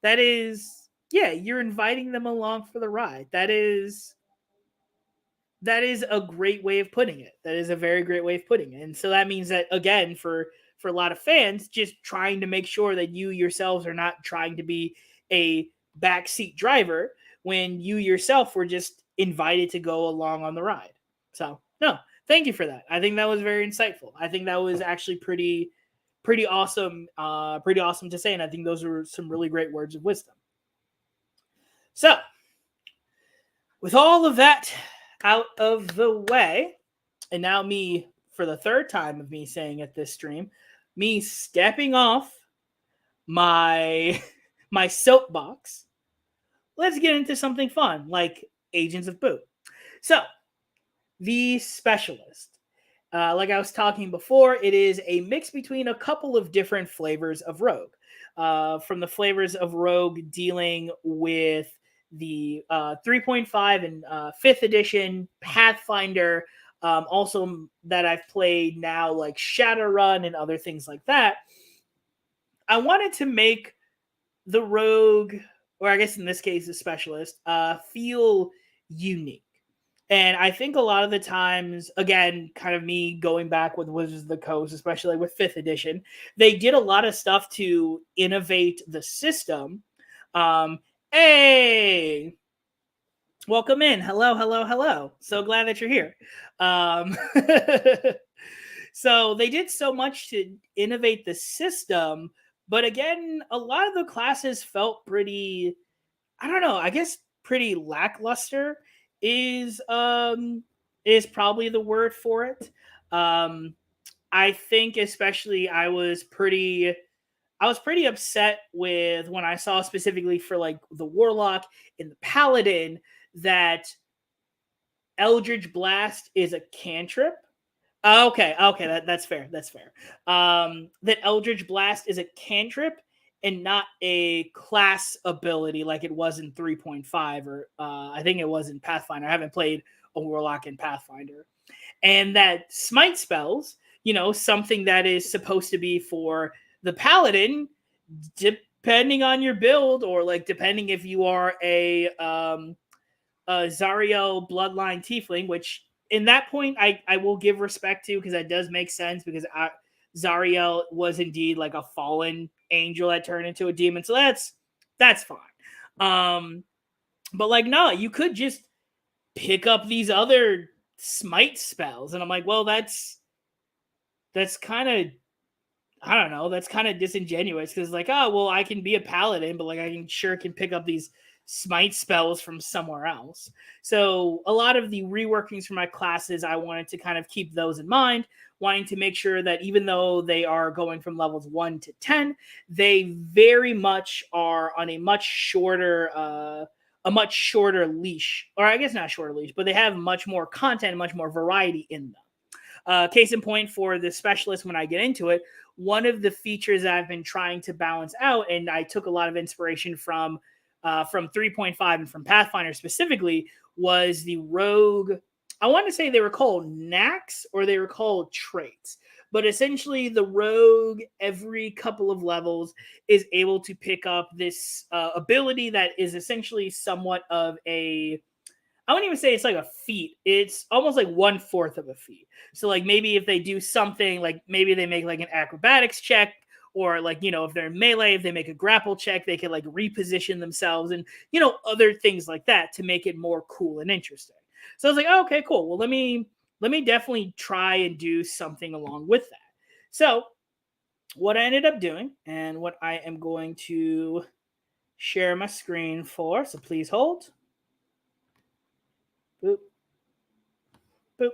That is, yeah, you're inviting them along for the ride. That is a great way of putting it. That is a very great way of putting it. And so that means that, again, for a lot of fans, just trying to make sure that you yourselves are not trying to be a backseat driver when you yourself were just invited to go along on the ride. So no, thank you for that. I think that was very insightful. I think that was actually pretty awesome to say, and I think those are some really great words of wisdom. So, with all of that out of the way, and now me, for the third time of me saying at this stream, me stepping off my my soapbox, let's get into something fun like Agents of Boot. So, the Specialist. Like I was talking before, it is a mix between a couple of different flavors of Rogue. From the flavors of Rogue dealing with the 3.5 and 5th edition Pathfinder, also that I've played now, like Shadowrun and other things like that. I wanted to make the Rogue, or I guess in this case, the Specialist, feel unique. And I think a lot of the times, again, kind of me going back with Wizards of the Coast, especially with 5th edition, they did a lot of stuff to innovate the system. Hey, welcome in. Hello, hello, hello. So glad that you're here. So they did so much to innovate the system, but again, a lot of the classes felt pretty, I don't know, I guess pretty lackluster is probably the word for it. Um I think especially I was pretty upset with when I saw specifically for like the Warlock and the Paladin that Eldritch Blast is a cantrip. Okay, okay, that's fair. That's fair. That Eldritch Blast is a cantrip and not a class ability like it was in 3.5, or I think it was in Pathfinder. I haven't played a Warlock in Pathfinder. And that smite spells, something that is supposed to be for the Paladin, depending on your build, or like depending if you are a Zariel bloodline tiefling, which in that point I will give respect to, because that does make sense, because Zariel was indeed like a fallen angel that turned into a demon, so that's fine. But like, no, you could just pick up these other smite spells, and I'm like, well, that's kind of, I don't know, that's kind of disingenuous, because like, oh well, I can be a paladin, but like I can pick up these smite spells from somewhere else. So a lot of the reworkings for my classes, I wanted to kind of keep those in mind, wanting to make sure that even though they are going from levels 1 to 10, they very much are on a much shorter leash, or I guess not shorter leash, but they have much more content, much more variety in them. Case in point for the Specialist, when I get into it, one of the features that I've been trying to balance out, and I took a lot of inspiration from 3.5 and from Pathfinder specifically, was the Rogue. I want to say they were called knacks or they were called traits, but essentially the Rogue every couple of levels is able to pick up this ability that is essentially somewhat of a, I wouldn't even say it's like a feat. It's almost like 1/4 of a feat. So like maybe if they do something, like maybe they make like an acrobatics check, or like, if they're in melee, if they make a grapple check, they can like reposition themselves, and other things like that to make it more cool and interesting. So I was like, oh, okay, cool. Well, let me definitely try and do something along with that. So what I ended up doing, and what I am going to share my screen for, so please hold. Boop. Boop.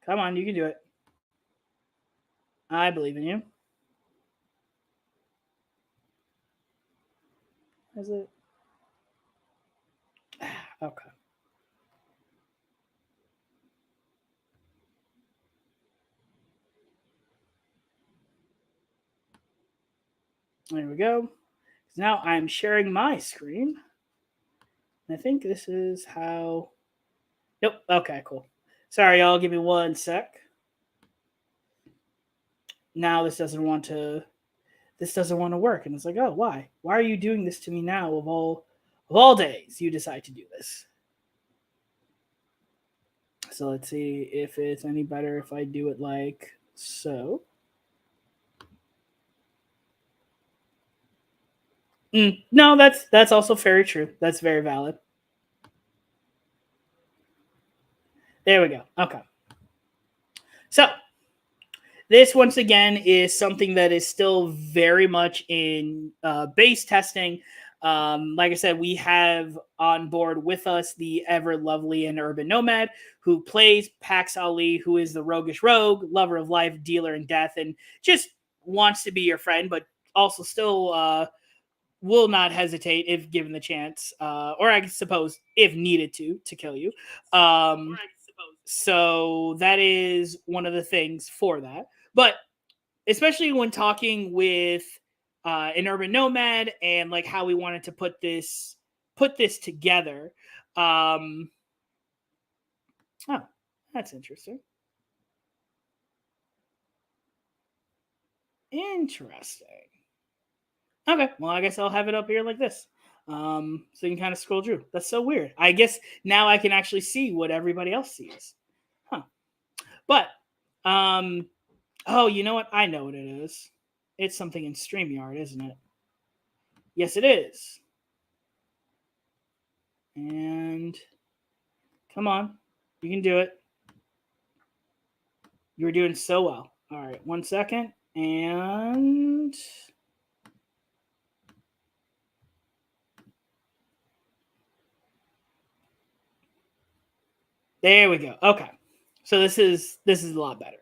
Come on, you can do it. I believe in you. Is it? Okay. There we go. Now I'm sharing my screen. I think this is how. Nope. Okay, cool. Sorry, y'all. Give me 1 sec. Now this doesn't want to. This doesn't want to work, and it's like, oh, why? Why are you doing this to me now? Of all days, you decide to do this. So let's see if it's any better if I do it like so. No, that's also very true. That's very valid. There we go. Okay. So this, once again, is something that is still very much in base testing. Like I said, we have on board with us the ever lovely and urban nomad who plays Pax Ali, who is the roguish rogue, lover of life, dealer in death, and just wants to be your friend, but also still will not hesitate if given the chance, or I suppose if needed to kill you. Um, so that is one of the things for that. But especially when talking with an urban nomad and like how we wanted to put this together. Um, oh, that's interesting. Interesting. Okay, well, I guess I'll have it up here like this. So you can kind of scroll through. That's so weird. I guess now I can actually see what everybody else sees. Huh. But, oh, you know what? I know what it is. It's something in StreamYard, isn't it? Yes, it is. And come on, you can do it. You're doing so well. All right, 1 second. And there we go. Okay. So this is a lot better.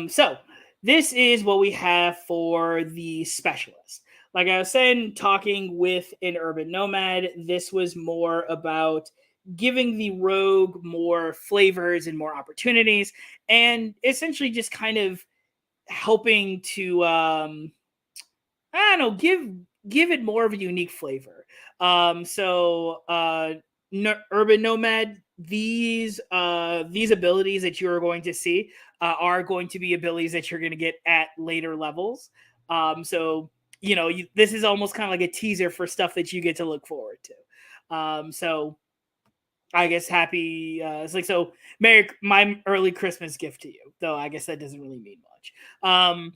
So this is what we have for the specialist. Like I was saying, talking with an urban nomad, this was more about giving the rogue more flavors and more opportunities, and essentially just kind of helping to I don't know, give it more of a unique flavor. Urban nomad, these abilities that you are going to see are going to be abilities that you're going to get at later levels. So this is almost kind of like a teaser for stuff that you get to look forward to. So I guess happy. It's like so. Merry my early Christmas gift to you, though. I guess that doesn't really mean much.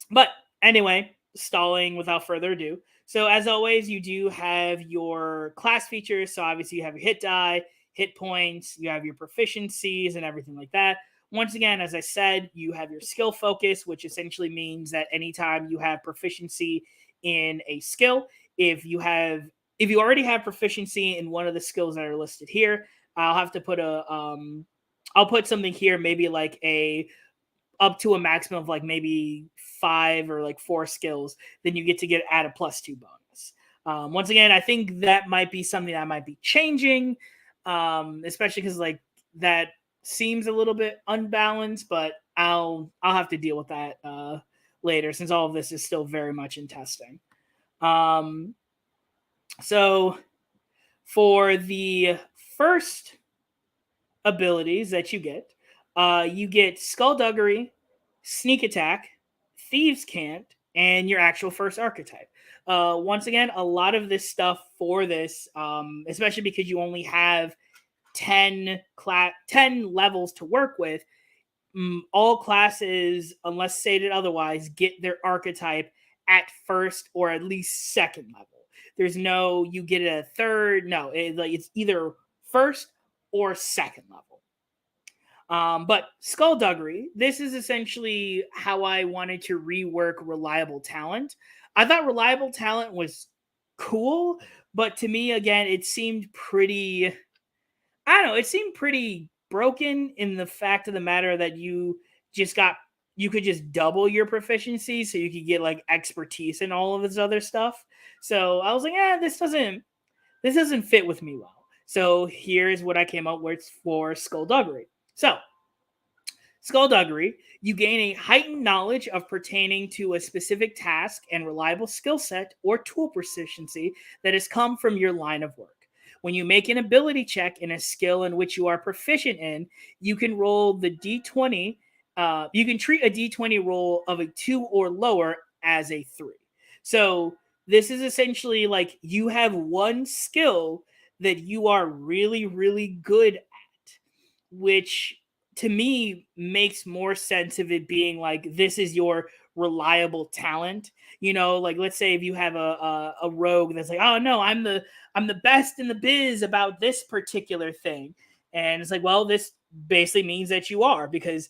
But anyway, stalling without further ado. So as always, you do have your class features. So obviously you have your hit die, hit points, you have your proficiencies and everything like that. Once again, as I said, you have your skill focus, which essentially means that anytime you have proficiency in a skill, if you already have proficiency in one of the skills that are listed here, I'll have to put I'll put something here, maybe like a up to a maximum of like maybe 5 or 4 skills, then you get to add a +2 bonus. Once again, I think that might be something that might be changing, especially because like that seems a little bit unbalanced. But I'll have to deal with that later, since all of this is still very much in testing. Um, so for the first abilities that you get Skullduggery, Sneak Attack, Thieves' Cant, and your actual first archetype. Once again, a lot of this stuff for this, especially because you only have 10 levels to work with, all classes, unless stated otherwise, get their archetype at first or at least second level. There's no you get it a third. No, it's either first or second level. But Skullduggery, this is essentially how I wanted to rework Reliable Talent. I thought Reliable Talent was cool, but to me, again, it seemed pretty. I don't know. It seemed pretty broken in the fact of the matter that just got you could just double your proficiency, so you could get like expertise and all of this other stuff. So I was like, this doesn't fit with me well. So here's what I came up with for Skullduggery. So Skullduggery, you gain a heightened knowledge of pertaining to a specific task and reliable skill set or tool proficiency that has come from your line of work. When you make an ability check in a skill in which you are proficient in, you can roll the d20. You can treat a d20 roll of a 2 or lower as a 3. So this is essentially like you have one skill that you are really, really good at, which to me makes more sense of it being like this is your reliable talent. Like let's say if you have a rogue that's like, oh no, I'm the best in the biz about this particular thing, And it's like, well, this basically means that you are, because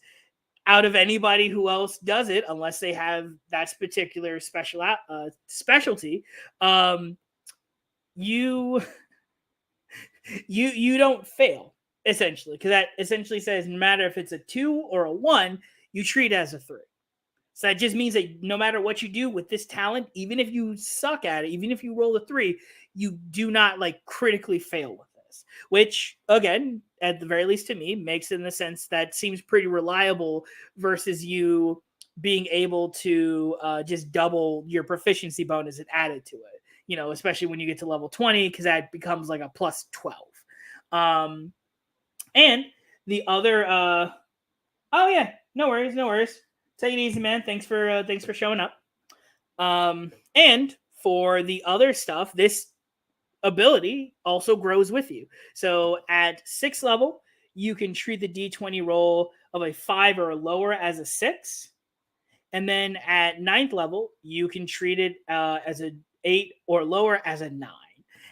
out of anybody who else does it, unless they have that particular specialty, um, you you don't fail, essentially, because that essentially says no matter if it's a 2 or a 1, you treat it as a 3. So that just means that no matter what you do with this talent, even if you suck at it, even if you roll a 3, you do not like critically fail with this. Which, again, at the very least to me, makes it in the sense that seems pretty reliable versus you being able to just double your proficiency bonus and add it to it. Especially when you get to level 20, because that becomes like a plus 12. Um, and the other, oh yeah, no worries, no worries. Take it easy, man. Thanks for showing up. And for the other stuff, this ability also grows with you. So at 6th level, you can treat the D20 roll of a 5 or lower as a 6. And then at 9th level, you can treat it as a 8 or lower as a 9.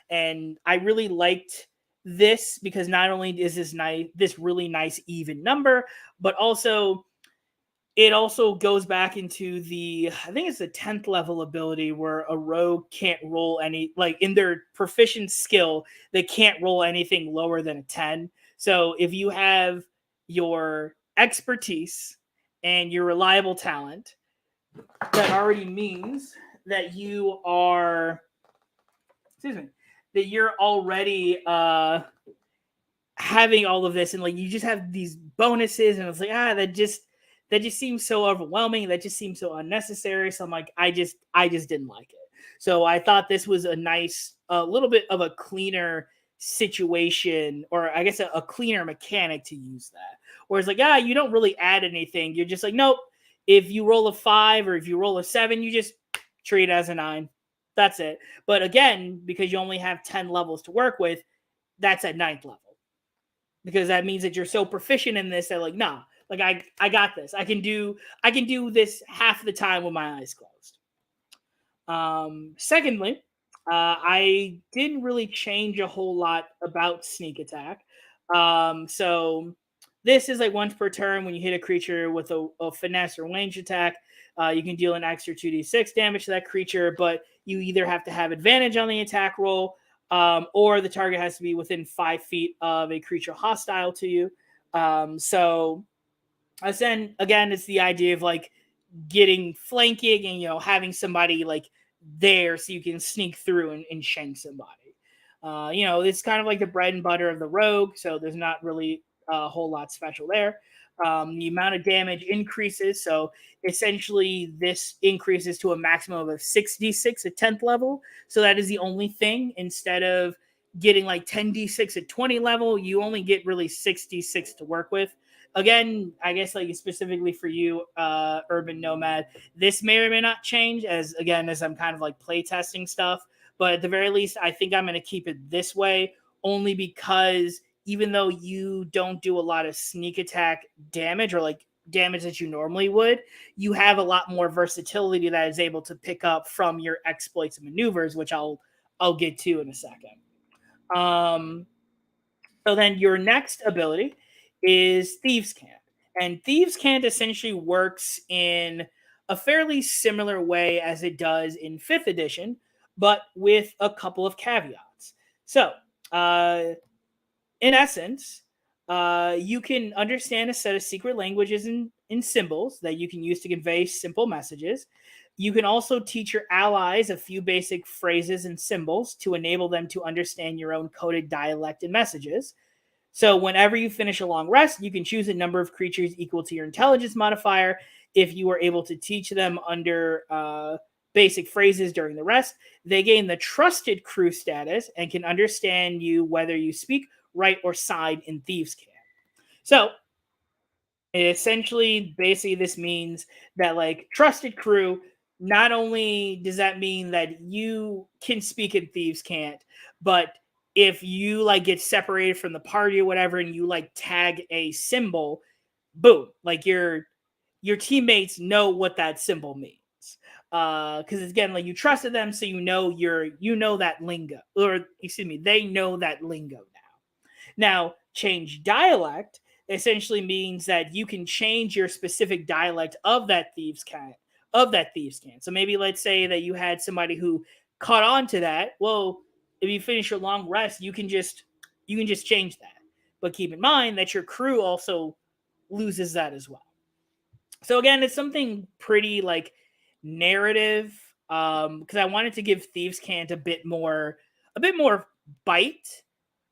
And I really liked this because not only is this really nice even number, but also it also goes back into the, I think it's the 10th level ability where a rogue can't roll any, like in their proficient skill, they can't roll anything lower than a 10. So if you have your expertise and your reliable talent, that already means that you are, excuse me, that you're already having all of this, and like you just have these bonuses, and it's like that just seems so overwhelming, that just seems so unnecessary. So I'm like, I just didn't like it. So I thought this was a nice, a little bit of a cleaner situation, or I guess a cleaner mechanic to use that. Whereas like, you don't really add anything, you're just like, nope, if you roll a 5 or if you roll a 7, you just treat it as a 9. That's it. But again, because you only have 10 levels to work with, that's at 9th level, because that means that you're so proficient in this that like, nah, like I got this. I can do this half the time with my eyes closed. Secondly, I didn't really change a whole lot about sneak attack. So this is like once per turn when you hit a creature with a finesse or range attack, you can deal an extra 2d6 damage to that creature, but you either have to have advantage on the attack roll, or the target has to be within 5 feet of a creature hostile to you. So then again, it's the idea of like getting flanking and having somebody like there so you can sneak through and shank somebody. It's kind of like the bread and butter of the rogue, so there's not really a whole lot special there. The amount of damage increases, so essentially this increases to a maximum of 6d6 at 10th level. So that is the only thing. Instead of getting like 10d6 at 20 level, you only get really 6d6 to work with. Again, I guess like specifically for you, Urban Nomad, this may or may not change as I'm kind of like play testing stuff. But at the very least, I think I'm going to keep it this way, only because even though you don't do a lot of sneak attack damage or like damage that you normally would, you have a lot more versatility that is able to pick up from your exploits and maneuvers, which I'll get to in a second. Um, so then your next ability is Thieves' Cant. And Thieves' Cant essentially works in a fairly similar way as it does in 5th edition, but with a couple of caveats. So, in essence, you can understand a set of secret languages and symbols that you can use to convey simple messages. You can also teach your allies a few basic phrases and symbols to enable them to understand your own coded dialect and messages. So whenever you finish a long rest, you can choose a number of creatures equal to your intelligence modifier. If you are able to teach them under basic phrases during the rest, they gain the trusted crew status and can understand you whether you speak, write, or side in Thieves' Cant. So essentially, basically, this means that like trusted crew, not only does that mean that you can speak in Thieves' Cant, but if you like get separated from the party or whatever and you like tag a symbol, boom, like your teammates know what that symbol means. Because again, like you trusted them, so you know that lingo, or excuse me, they know that lingo now. Now, change dialect essentially means that you can change your specific dialect of that thieves can. So maybe let's say that you had somebody who caught on to that. Well, if you finish your long rest, you can just change that. But keep in mind that your crew also loses that as well. So again, it's something pretty like narrative, because I wanted to give Thieves Cant a bit more bite,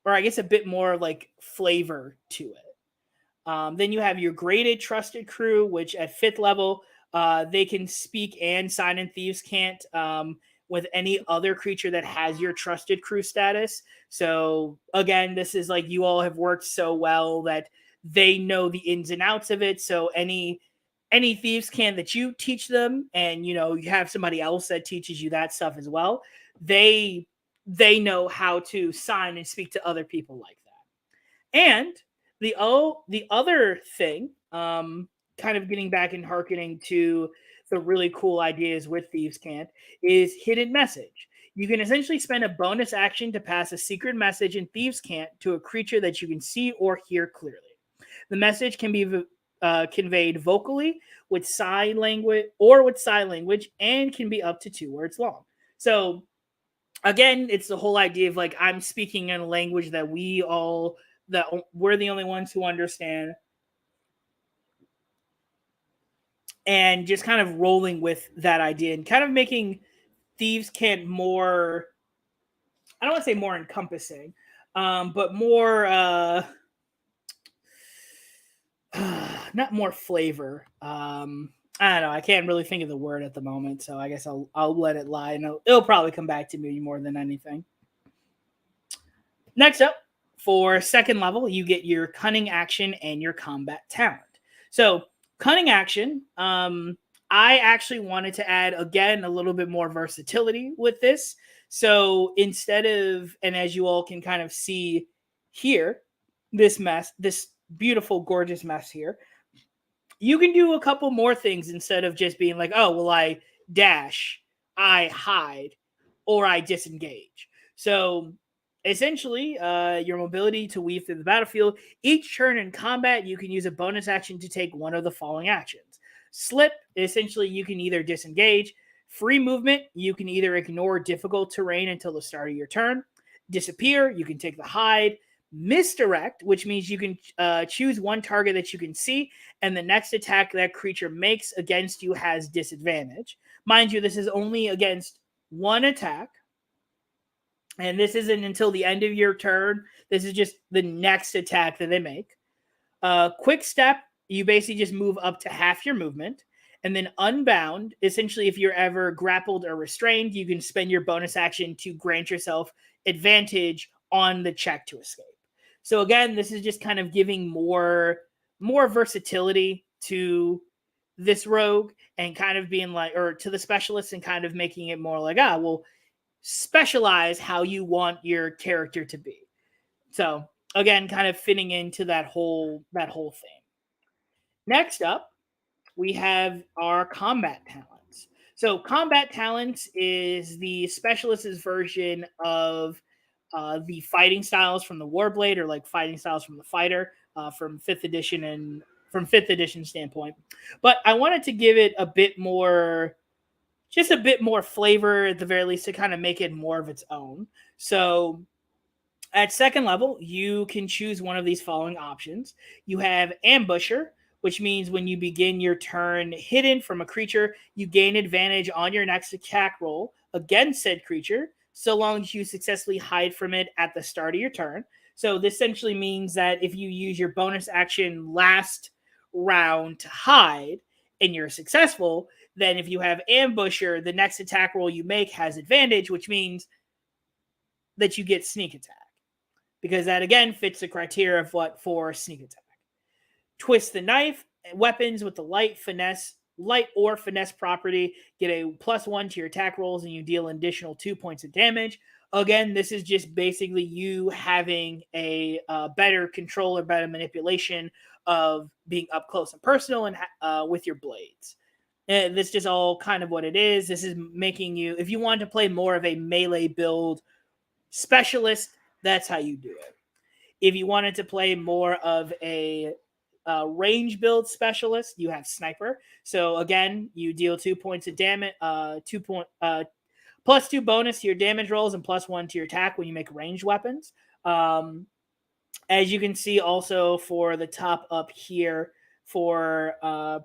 or I guess a bit more like flavor to it. Then you have your graded trusted crew, which at fifth level, they can speak and sign in Thieves Cant with any other creature that has your trusted crew status. So again, this is like you all have worked so well that they know the ins and outs of it. So any thieves can that you teach them, and you have somebody else that teaches you that stuff as well, they know how to sign and speak to other people like that. And the other thing, kind of getting back and harkening to the really cool ideas with Thieves Cant, is hidden message. You can essentially spend a bonus action to pass a secret message in Thieves Cant to a creature that you can see or hear clearly. The message can be conveyed vocally with sign language, and can be up to 2 words long. So again, it's the whole idea of like I'm speaking in a language that we're the only ones who understand, and just kind of rolling with that idea and kind of making Thieves Cant more, I don't want to say more encompassing, but more not more flavor. I don't know. I can't really think of the word at the moment, so I guess I'll let it lie, and it'll probably come back to me more than anything. Next up, for second level, you get your cunning action and your combat talent. So cunning action, I actually wanted to add again a little bit more versatility with this. So instead of, and as you all can kind of see here, this beautiful, gorgeous mess here, you can do a couple more things instead of just being like, oh, well, I dash, I hide, or I disengage. So essentially, your mobility to weave through the battlefield. Each turn in combat, you can use a bonus action to take one of the following actions. Slip, essentially, you can either disengage. Free movement, you can either ignore difficult terrain until the start of your turn. Disappear, you can take the hide. Misdirect, which means you can choose one target that you can see, and the next attack that creature makes against you has disadvantage. Mind you, this is only against one attack, and this isn't until the end of your turn. This is just the next attack that they make. Quick step, you basically just move up to half your movement. And then unbound, essentially, if you're ever grappled or restrained, you can spend your bonus action to grant yourself advantage on the check to escape. So again, this is just kind of giving more versatility to this rogue, and kind of being like, or to the specialist, and kind of making it more like, well, specialize how you want your character to be. So again, kind of fitting into that whole thing. Next up, we have our combat talents. So combat talents is the specialist's version of the fighting styles from the Warblade, or like fighting styles from the Fighter, from fifth edition, and from fifth edition standpoint. But I wanted to give it just a bit more flavor at the very least, to kind of make it more of its own. So at second level, you can choose one of these following options. You have Ambusher, which means when you begin your turn hidden from a creature, you gain advantage on your next attack roll against said creature, so long as you successfully hide from it at the start of your turn. So this essentially means that if you use your bonus action last round to hide and you're successful, then if you have Ambusher, the next attack roll you make has advantage, which means that you get sneak attack, because that again fits the criteria of what for sneak attack. Twist the knife, weapons with the light or finesse property get a +1 to your attack rolls, and you deal an additional 2 points of damage. Again, this is just basically you having a better control or better manipulation of being up close and personal, and with your blades. And this is all kind of what it is. This is making you, if you want to play more of a melee build specialist, that's how you do it. If you wanted to play more of a range build specialist, you have sniper. So again, you deal 2 points of damage, 2 point plus 2 bonus to your damage rolls and +1 to your attack when you make ranged weapons. Um, as you can see also for the top up here for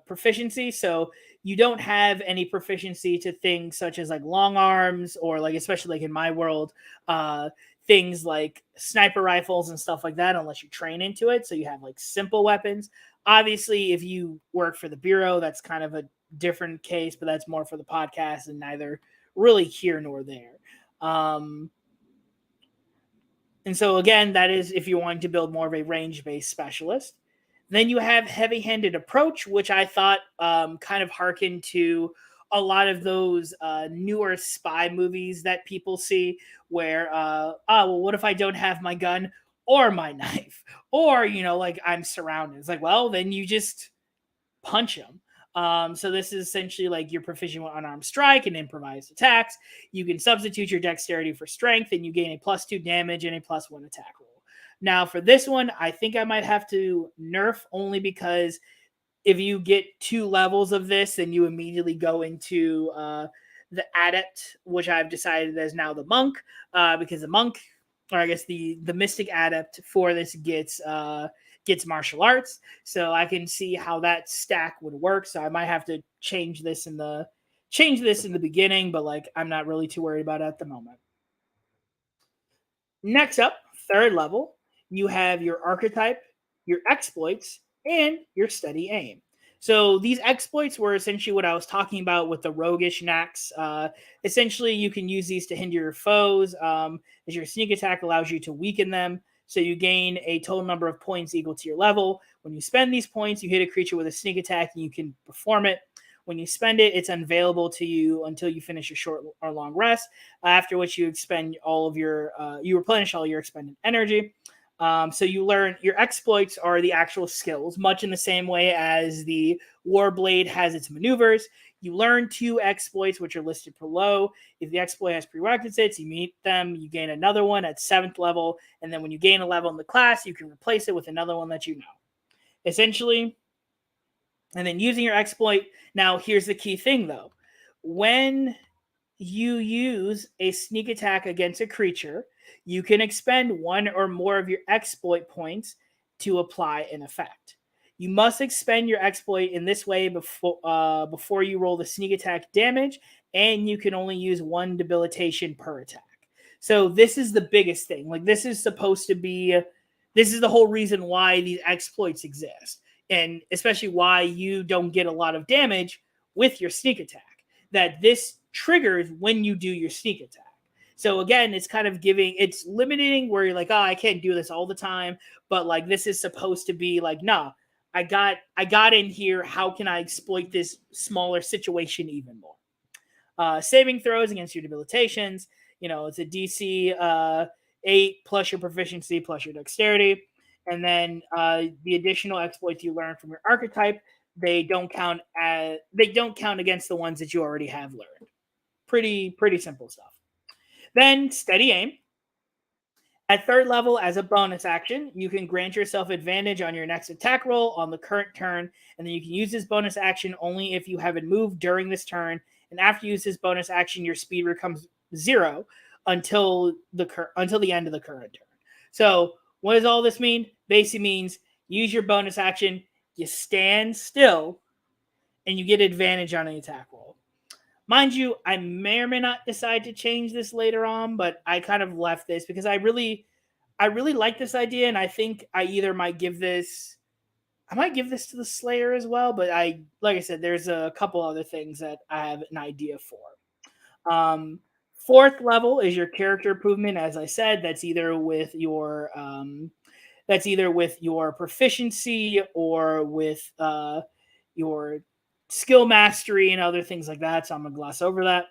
proficiency, so you don't have any proficiency to things such as like long arms or like especially like in my world uh things like sniper rifles and stuff like that unless you train into it. So you have like simple weapons. Obviously if you work for the bureau, that's kind of a different case, but that's more for the podcast and neither really here nor there. And so again, that is if you're wanting to build more of a range-based specialist. Then you have heavy-handed approach, which I thought kind of harkened to a lot of those newer spy movies that people see, where well, what if I don't have my gun or my knife, or like I'm surrounded? It's like, well, then you just punch them. So this is essentially like you're proficient with unarmed strike and improvised attacks. You can substitute your dexterity for strength, and you gain a +2 damage and a +1 attack roll. Now for this one, I think I might have to nerf only because if you get 2 levels of this, then you immediately go into the adept, which I've decided is now the monk, because the monk, or I guess the mystic adept for this gets martial arts. So I can see how that stack would work. So I might have to change this in the beginning, but like I'm not really too worried about it at the moment. Next up, third level, you have your archetype, your exploits, and your steady aim. So these exploits were essentially what I was talking about with the roguish knacks. Essentially, you can use these to hinder your foes, as your sneak attack allows you to weaken them. So you gain a total number of points equal to your level. When you spend these points, you hit a creature with a sneak attack and you can perform it. When you spend it, it's unavailable to you until you finish a short or long rest, after which you expend all of you replenish all your expended energy. So you learn your exploits are the actual skills, much in the same way as the Warblade has its maneuvers. You learn 2 exploits, which are listed below. If the exploit has prerequisites, you meet them, you gain another one at 7th level, and then when you gain a level in the class, you can replace it with another one that you know. Essentially, and then using your exploit. Now, here's the key thing though. When you use a sneak attack against a creature, you can expend 1 or more of your exploit points to apply an effect. You must expend your exploit in this way before you roll the sneak attack damage, and you can only use 1 debilitation per attack. So this is the biggest thing. Like this is the whole reason why these exploits exist, and especially why you don't get a lot of damage with your sneak attack. That this triggers when you do your sneak attack. So again, it's limiting where you're like, oh, I can't do this all the time, but like this is supposed to be like, nah, I got in here. How can I exploit this smaller situation even more? Saving throws against your debilitations. It's a DC 8 plus your proficiency plus your dexterity, and then the additional exploits you learn from your archetype, they don't count against the ones that you already have learned. Pretty simple stuff. Then steady aim. At 3rd level, as a bonus action, you can grant yourself advantage on your next attack roll on the current turn, and then you can use this bonus action only if you haven't moved during this turn. And after you use this bonus action, your speed becomes 0 until the end of the current turn. So what does all this mean? Basically means use your bonus action, you stand still, and you get advantage on an attack roll. Mind you, I may or may not decide to change this later on, but I kind of left this because I really like this idea, and I think I might give this to the Slayer as well. But like I said, there's a couple other things that I have an idea for. 4th level is your character improvement. As I said, that's either with your proficiency or with your skill mastery and other things like that. So I'm gonna gloss over that.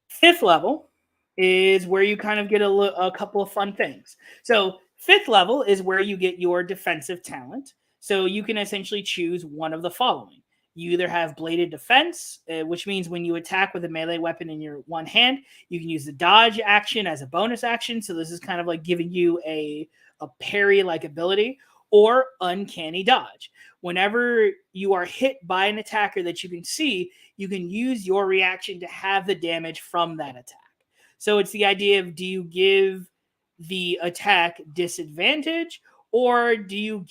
5th level is where you kind of get a couple of fun things. So 5th level is where you get your defensive talent. So you can essentially choose one of the following. You either have bladed defense, which means when you attack with a melee weapon in your one hand, you can use the dodge action as a bonus action. So this is kind of like giving you a parry like ability, or uncanny dodge. Whenever you are hit by an attacker that you can see, you can use your reaction to have the damage from that attack. So it's the idea of, do you give the attack disadvantage, or do you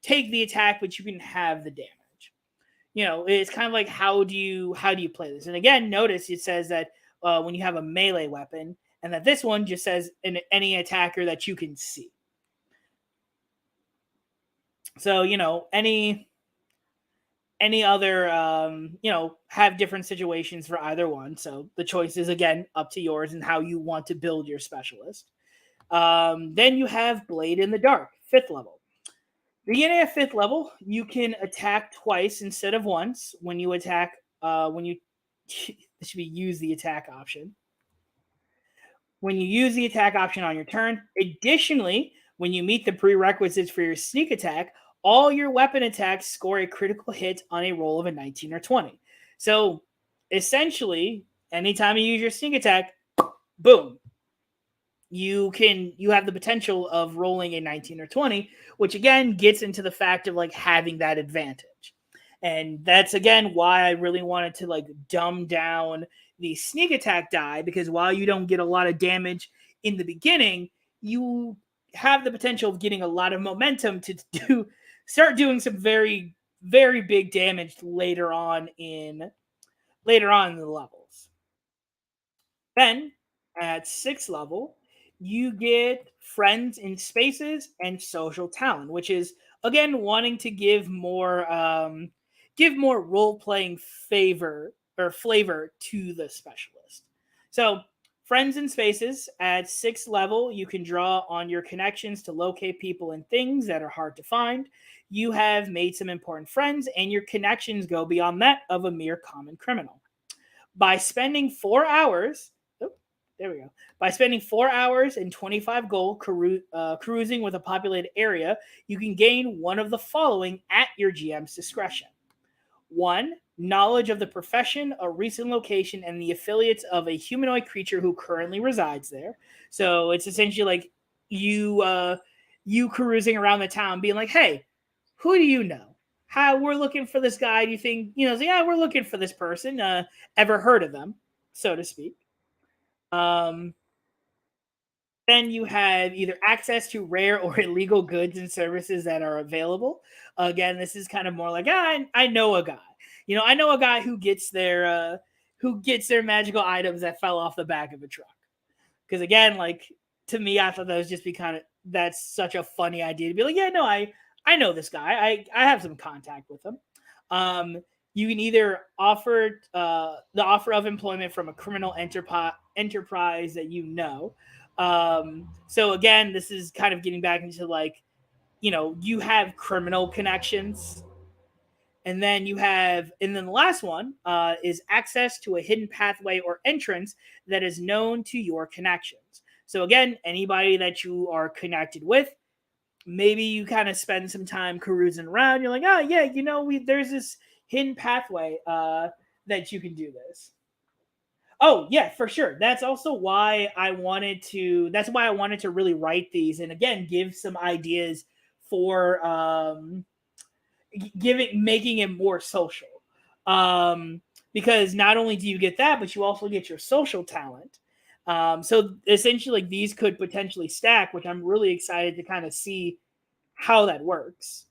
take the attack but you can have the damage? It's kind of like, how do you play this? And again, notice it says that when you have a melee weapon, and that this one just says any attacker that you can see. So any other have different situations for either one. So the choice is again up to yours and how you want to build your specialist. Then you have Blade in the Dark, 5th level. Beginning at 5th level, you can attack twice instead of once when you attack. This should be use the attack option. When you use the attack option on your turn. Additionally, when you meet the prerequisites for your sneak attack, all your weapon attacks score a critical hit on a roll of a 19 or 20. So essentially, anytime you use your sneak attack, boom, you have the potential of rolling a 19 or 20, which again gets into the fact of like having that advantage. And that's again why I really wanted to like dumb down the sneak attack die, because while you don't get a lot of damage in the beginning, you have the potential of getting a lot of momentum to start doing some very, very big damage later on in the levels. Then at 6th level, you get Friends in Spaces and Social Talent, which is again wanting to give more role playing flavor to the specialist. So Friends in Spaces at 6th level, you can draw on your connections to locate people and things that are hard to find. You have made some important friends, and your connections go beyond that of a mere common criminal. By spending 4 hours, there we go. By spending 4 hours and 25 gold cruising with a populated area, you can gain one of the following at your GM's discretion. 1, knowledge of the profession, a recent location, and the affiliates of a humanoid creature who currently resides there. So it's essentially like you cruising around the town being like, hey, who do you know? How we're looking for this guy. Do you think, yeah, we're looking for this person. Ever heard of them, so to speak? Um, then you have either access to rare or illegal goods and services that are available. Again, this is kind of more like, I know a guy. I know a guy who gets their magical items that fell off the back of a truck. Because again, like, to me, I thought that was just that's such a funny idea to be like, yeah, no, I know this guy. I have some contact with him. You can either offer the offer of employment from a criminal enterprise that you know. So again, this is kind of getting back into like, you have criminal connections. And then the last one is access to a hidden pathway or entrance that is known to your connections. So again, anybody that you are connected with, maybe you kind of spend some time cruising around. You're like, oh yeah, there's this hidden pathway that you can do this. Oh yeah, for sure. That's also why I wanted to. That's why I wanted to really write these, and again, give some ideas for making it more social. Because not only do you get that, but you also get your social talent. So essentially, like, these could potentially stack, which I'm really excited to kind of see how that works.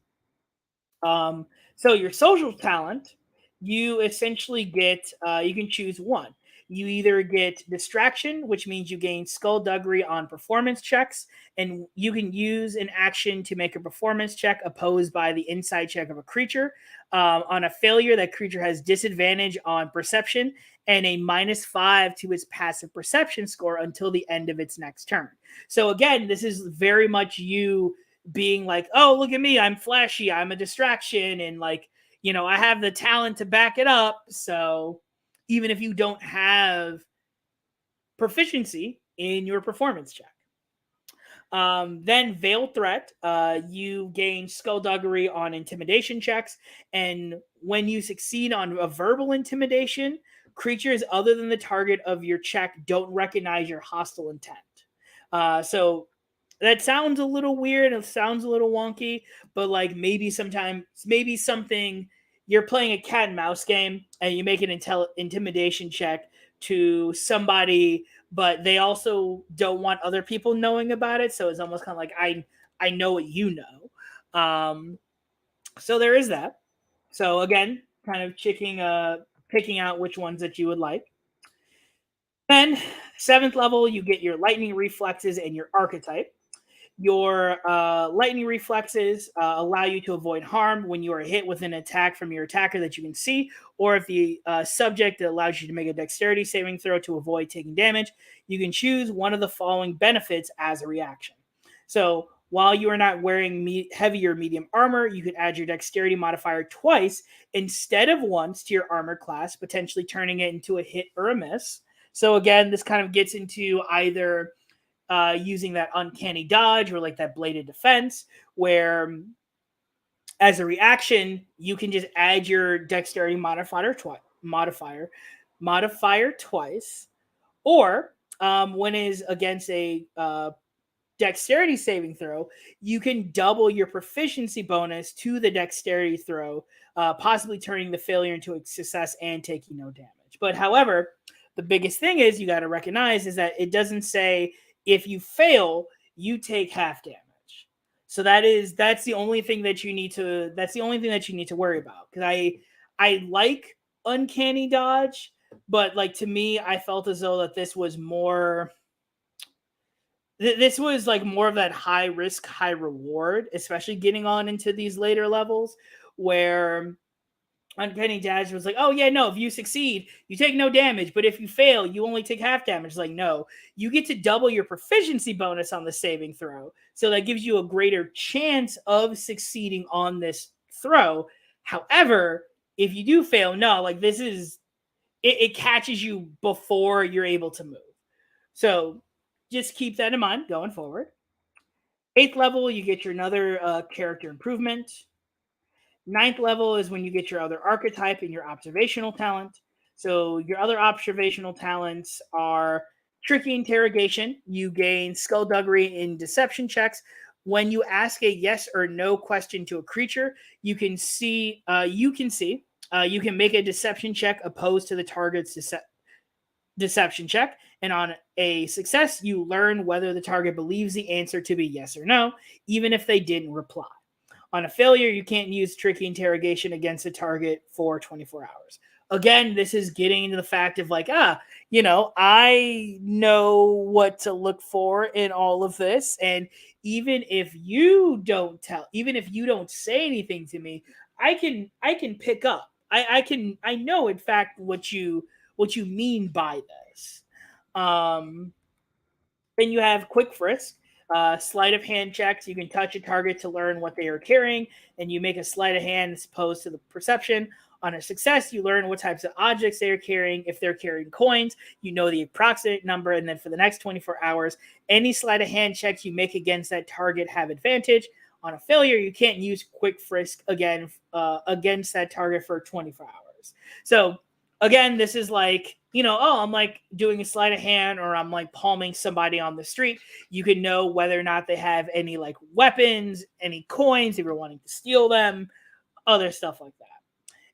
So your social talent, you essentially get, you can choose one. You either get distraction, which means you gain skullduggery on performance checks, and you can use an action to make a performance check opposed by the insight check of a creature. On a failure, that creature has disadvantage on perception and a -5 to its passive perception score until the end of its next turn. So again, this is very much you being like, oh, look at me, I'm flashy, I'm a distraction, and like, I have the talent to back it up. So even if you don't have proficiency in your performance check. Then Veil Threat, you gain skullduggery on intimidation checks, and when you succeed on a verbal intimidation, creatures other than the target of your check don't recognize your hostile intent. So that sounds a little weird. It sounds a little wonky, but like maybe sometimes, maybe something you're playing a cat and mouse game and you make an intimidation check to somebody, but they also don't want other people knowing about it. So it's almost kind of like I know what you know. So there is that. So again, kind of picking out which ones that you would like. Then seventh level, you get your lightning reflexes and your archetype. Your lightning reflexes allow you to avoid harm when you are hit with an attack from your attacker that you can see, or if the subject allows you to make a dexterity saving throw to avoid taking damage. You can choose one of the following benefits as a reaction. So while you are not wearing heavy or medium armor, you can add your dexterity modifier twice instead of once to your armor class, potentially turning it into a hit or a miss. So again, this kind of gets into either using that uncanny dodge or like that bladed defense, where as a reaction you can just add your dexterity modifier twice, or when it is against a dexterity saving throw, you can double your proficiency bonus to the dexterity throw, possibly turning the failure into a success and taking no damage. But however, the biggest thing is you got to recognize is that it doesn't say if you fail, you take half damage. So that's the only thing that you need to worry about. Because I like uncanny dodge, but like to me, I felt as though that this was like more of that high risk, high reward, especially getting on into these later levels where Uncanny Dash was like, oh yeah, no, if you succeed, you take no damage, but if you fail, you only take half damage. It's like, no, you get to double your proficiency bonus on the saving throw. So that gives you a greater chance of succeeding on this throw. However, if you do fail, no, like this is it catches you before you're able to move. So just keep that in mind going forward. Eighth level, you get your another character improvement. Ninth level is when you get your other archetype and your observational talent. So your other observational talents are tricky interrogation. You gain skullduggery in deception checks. When you ask a yes or no question to a creature, you can make a deception check opposed to the target's deception check. And on a success, you learn whether the target believes the answer to be yes or no, even if they didn't reply. On a failure, you can't use tricky interrogation against a target for 24 hours. Again, this is getting into the fact of like, I know what to look for in all of this. And even if even if you don't say anything to me, I can pick up. I know in fact what you mean by this. Um, then you have quick frisk, sleight of hand checks. You can touch a target to learn what they are carrying, and you make a sleight of hand as opposed to the perception. On a success, you learn what types of objects they are carrying. If they're carrying coins, you know the approximate number, and then for the next 24 hours, any sleight of hand checks you make against that target have advantage. On a failure, you can't use quick frisk again against that target for 24 hours. So again, this is like, I'm like doing a sleight of hand or I'm like palming somebody on the street. You can know whether or not they have any like weapons, any coins, if you're wanting to steal them, other stuff like that.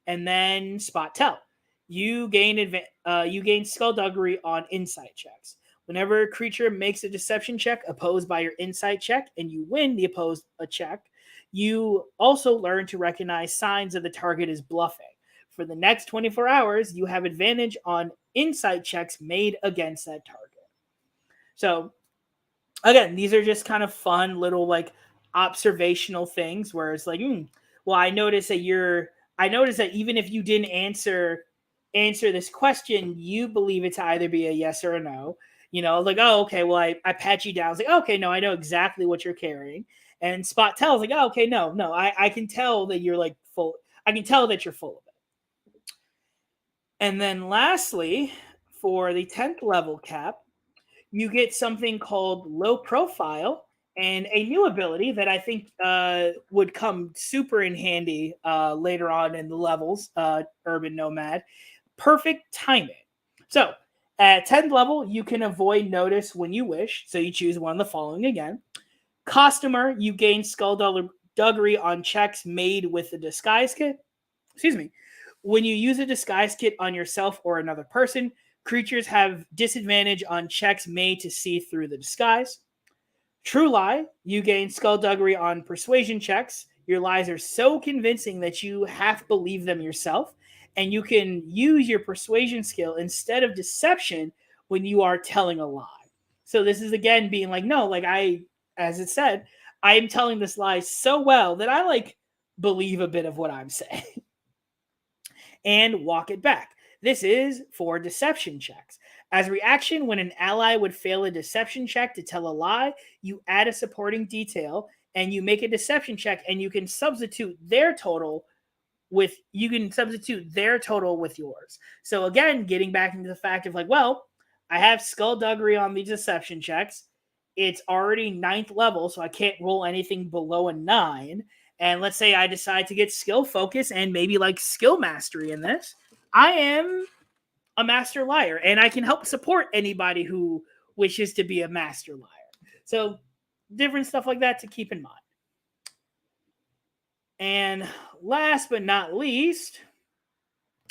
And then spot tell. You gain skullduggery on insight checks. Whenever a creature makes a deception check opposed by your insight check and you win the opposed check, you also learn to recognize signs that the target is bluffing. For the next 24 hours, you have advantage on insight checks made against that target. So, again, these are just kind of fun little like observational things where it's like, well, I noticed that even if you didn't answer this question, you believe it to either be a yes or a no. Like, oh, okay, well, I pat you down. I was like, okay, no, I know exactly what you're carrying. And spot tells like, oh, okay, no, I can tell that you're like full. I can tell that you're full of it. And then lastly, for the 10th level cap, you get something called low profile And a new ability that I think would come super in handy later on in the levels, Urban Nomad, perfect timing. So at 10th level, you can avoid notice when you wish. So you choose one of the following again. Costumer, you gain skullduggery on checks made with the disguise kit. Excuse me. When you use a disguise kit on yourself or another person, creatures have disadvantage on checks made to see through the disguise. True lie, you gain skullduggery on persuasion checks. Your lies are so convincing that you half believe them yourself, and you can use your persuasion skill instead of deception when you are telling a lie. So this is again being like, no, like as it said, I am telling this lie so well that I like believe a bit of what I'm saying and walk it back. This is for deception checks. As a reaction, when an ally would fail a deception check to tell a lie, you add a supporting detail and you make a deception check and you can substitute their total with yours. So again, getting back into the fact of like, well, I have skullduggery on these deception checks. It's already ninth level, so I can't roll anything below a 9. And let's say I decide to get skill focus and maybe like skill mastery in this. I am a master liar, and I can help support anybody who wishes to be a master liar. So different stuff like that to keep in mind. And last but not least,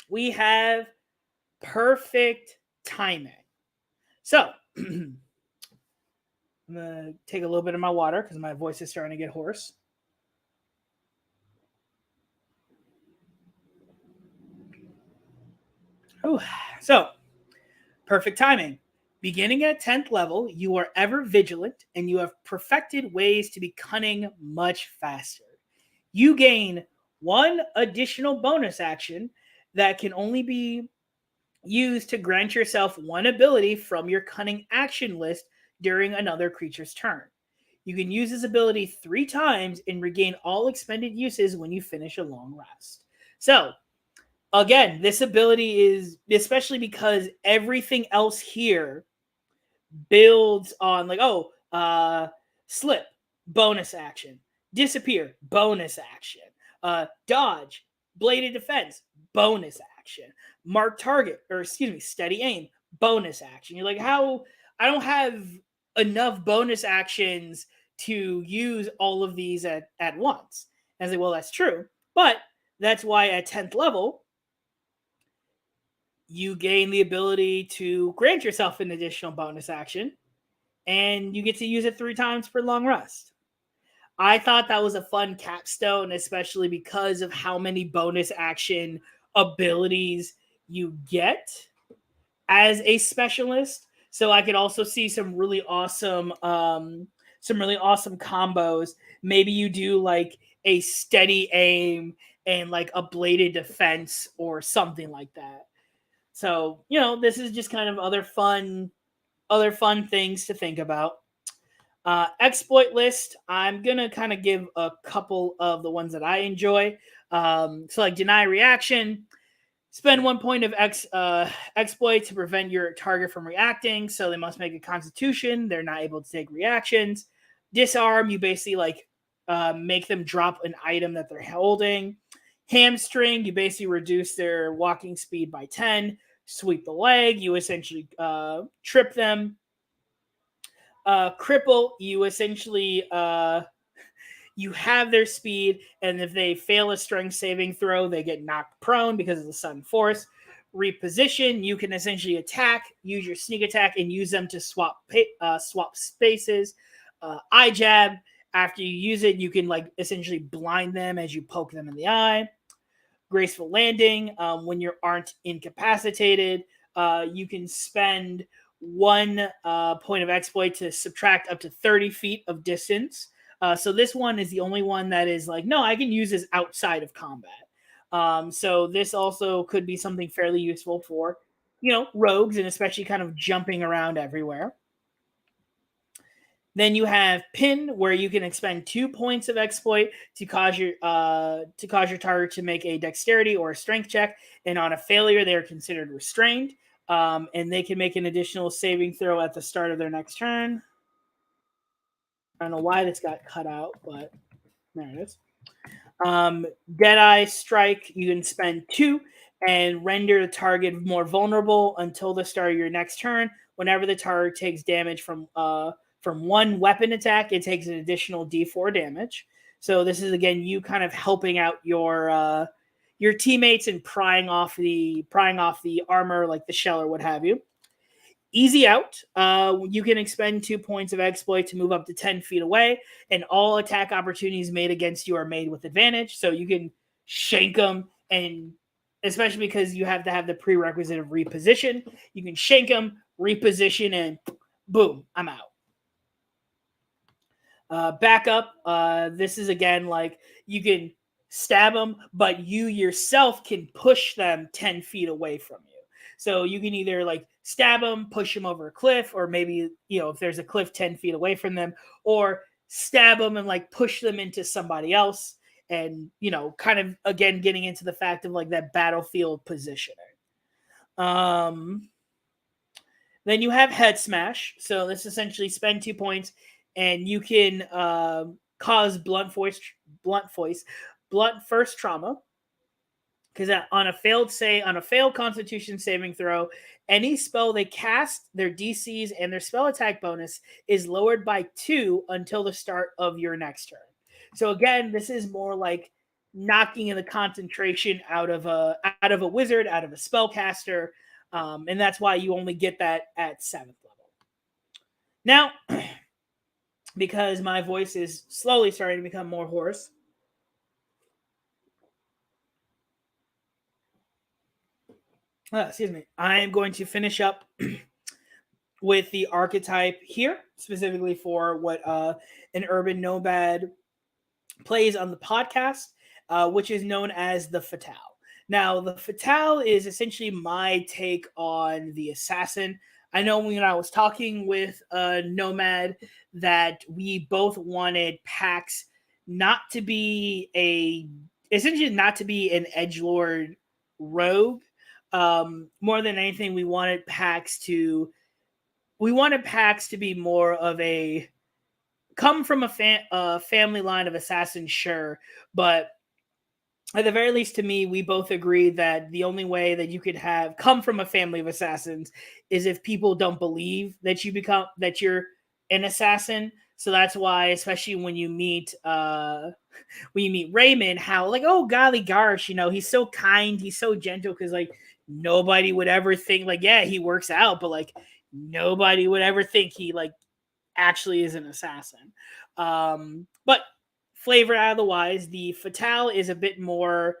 we have perfect timing. So I'm gonna take a little bit of my water because my voice is starting to get hoarse. Ooh. So perfect timing. Beginning at 10th level, you are ever vigilant and you have perfected ways to be cunning much faster. You gain one additional bonus action that can only be used to grant yourself one ability from your cunning action list during another creature's turn. You can use this ability 3 times and regain all expended uses when you finish a long rest. So, again, this ability is especially because everything else here builds on like slip bonus action, disappear bonus action, dodge, bladed defense bonus action, mark target, or excuse me, steady aim bonus action. You're like, how? I don't have enough bonus actions to use all of these at once. And I say, well, that's true, but that's why at 10th level you gain the ability to grant yourself an additional bonus action and you get to use it 3 times per long rest. I thought that was a fun capstone, especially because of how many bonus action abilities you get as a specialist. So I could also see some really awesome combos. Maybe you do like a steady aim and like a bladed defense or something like that. So, this is just kind of other fun things to think about. Exploit list, I'm going to kind of give a couple of the ones that I enjoy. So, like deny reaction, spend 1 point of exploit to prevent your target from reacting. So, they must make a constitution. They're not able to take reactions. Disarm, you basically like make them drop an item that they're holding. Hamstring, you basically reduce their walking speed by 10. Sweep the leg, you essentially trip them. Cripple, you essentially you have their speed, and if they fail a strength saving throw, they get knocked prone because of the sudden force. Reposition, you can essentially attack, use your sneak attack, and use them to swap spaces. Eye jab, after you use it, you can like essentially blind them as you poke them in the eye. Graceful landing, when you aren't incapacitated, you can spend 1 point of exploit to subtract up to 30 feet of distance. So this one is the only one that is like, no, I can use this outside of combat. So this also could be something fairly useful for, rogues and especially kind of jumping around everywhere. Then you have pin, where you can expend 2 points of exploit to cause your target to make a dexterity or a strength check, and on a failure, they are considered restrained, and they can make an additional saving throw at the start of their next turn. I don't know why this got cut out, but there it is. Deadeye Strike, you can spend 2 and render the target more vulnerable until the start of your next turn. Whenever the target takes damage from one weapon attack, it takes an additional D4 damage. So this is again you kind of helping out your teammates and prying off the armor like the shell or what have you. Easy out. You can expend 2 points of exploit to move up to 10 feet away, and all attack opportunities made against you are made with advantage. So you can shank them, and especially because you have to have the prerequisite of reposition, you can shank them, reposition, and boom, I'm out. Backup. This is again like you can stab them, but you yourself can push them 10 feet away from you. So you can either like stab them, push them over a cliff, or maybe, if there's a cliff 10 feet away from them, or stab them and like push them into somebody else. And, kind of again getting into the fact of like that battlefield positioning. Then you have Head Smash. So this essentially spend 2 points, and you can cause blunt first trauma. Because on a failed Constitution saving throw, any spell they cast, their DCs and their spell attack bonus is lowered by 2 until the start of your next turn. So again, this is more like knocking the concentration out of a wizard, out of a spellcaster, and that's why you only get that at 7th level. Now, because my voice is slowly starting to become more hoarse, excuse me, I am going to finish up with the archetype here, specifically for what an urban nomad plays on the podcast, which is known as the Fatale. Now, the Fatale is essentially my take on the assassin. I know when I was talking with Nomad that we both wanted PAX not to be essentially not to be an edgelord rogue. More than anything, we wanted PAX to be more of a come from a family line of assassins, sure, but at the very least, to me, we both agree that the only way that you could have come from a family of assassins is if people don't believe that you're an assassin. So that's why, especially when you meet Raymond, how like, oh golly gosh, he's so kind, he's so gentle, because like nobody would ever think like, yeah, he works out, but like nobody would ever think he like actually is an assassin. But flavor out of the wise, the Fatale is a bit more.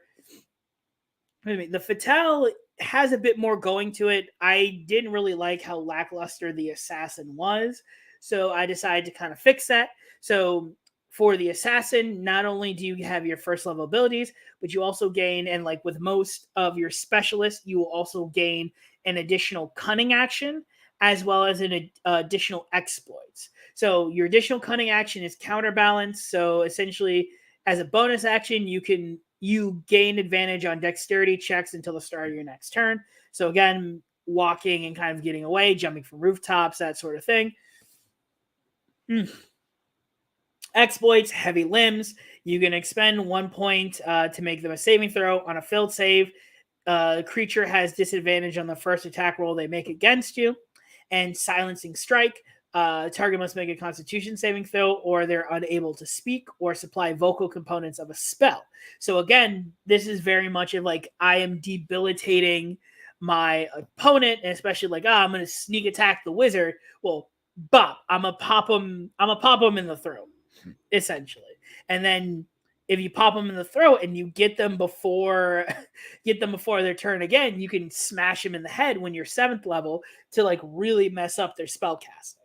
The Fatale has a bit more going to it. I didn't really like how lackluster the assassin was, so I decided to kind of fix that. So for the assassin, not only do you have your first level abilities, but you also gain, and like with most of your specialists, you will also gain an additional cunning action as well as an additional exploits. So your additional cunning action is counterbalance. So essentially, as a bonus action, you gain advantage on dexterity checks until the start of your next turn. So again, walking and kind of getting away, jumping from rooftops, that sort of thing. Exploits, heavy limbs. You can expend 1 point to make them a saving throw. On a failed save, the creature has disadvantage on the first attack roll they make against you. And silencing strike. Target must make a Constitution saving throw, or they're unable to speak or supply vocal components of a spell. So again, this is very much of like I am debilitating my opponent, and especially like, I'm going to sneak attack the wizard. Well, bop, I'm gonna pop him in the throat, essentially. And then if you pop them in the throat and you get them before their turn again, you can smash them in the head when you're 7th level to like really mess up their spell casting.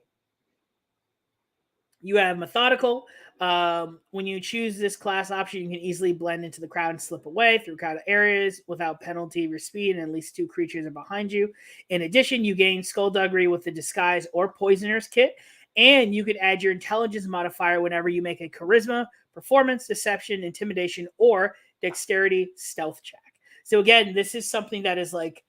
You have methodical. When you choose this class option, you can easily blend into the crowd and slip away through crowded areas without penalty of your speed, and at least 2 creatures are behind you. In addition, you gain skullduggery with the disguise or poisoner's kit, and you can add your intelligence modifier whenever you make a charisma, performance, deception, intimidation, or dexterity stealth check. So again, this is something that is like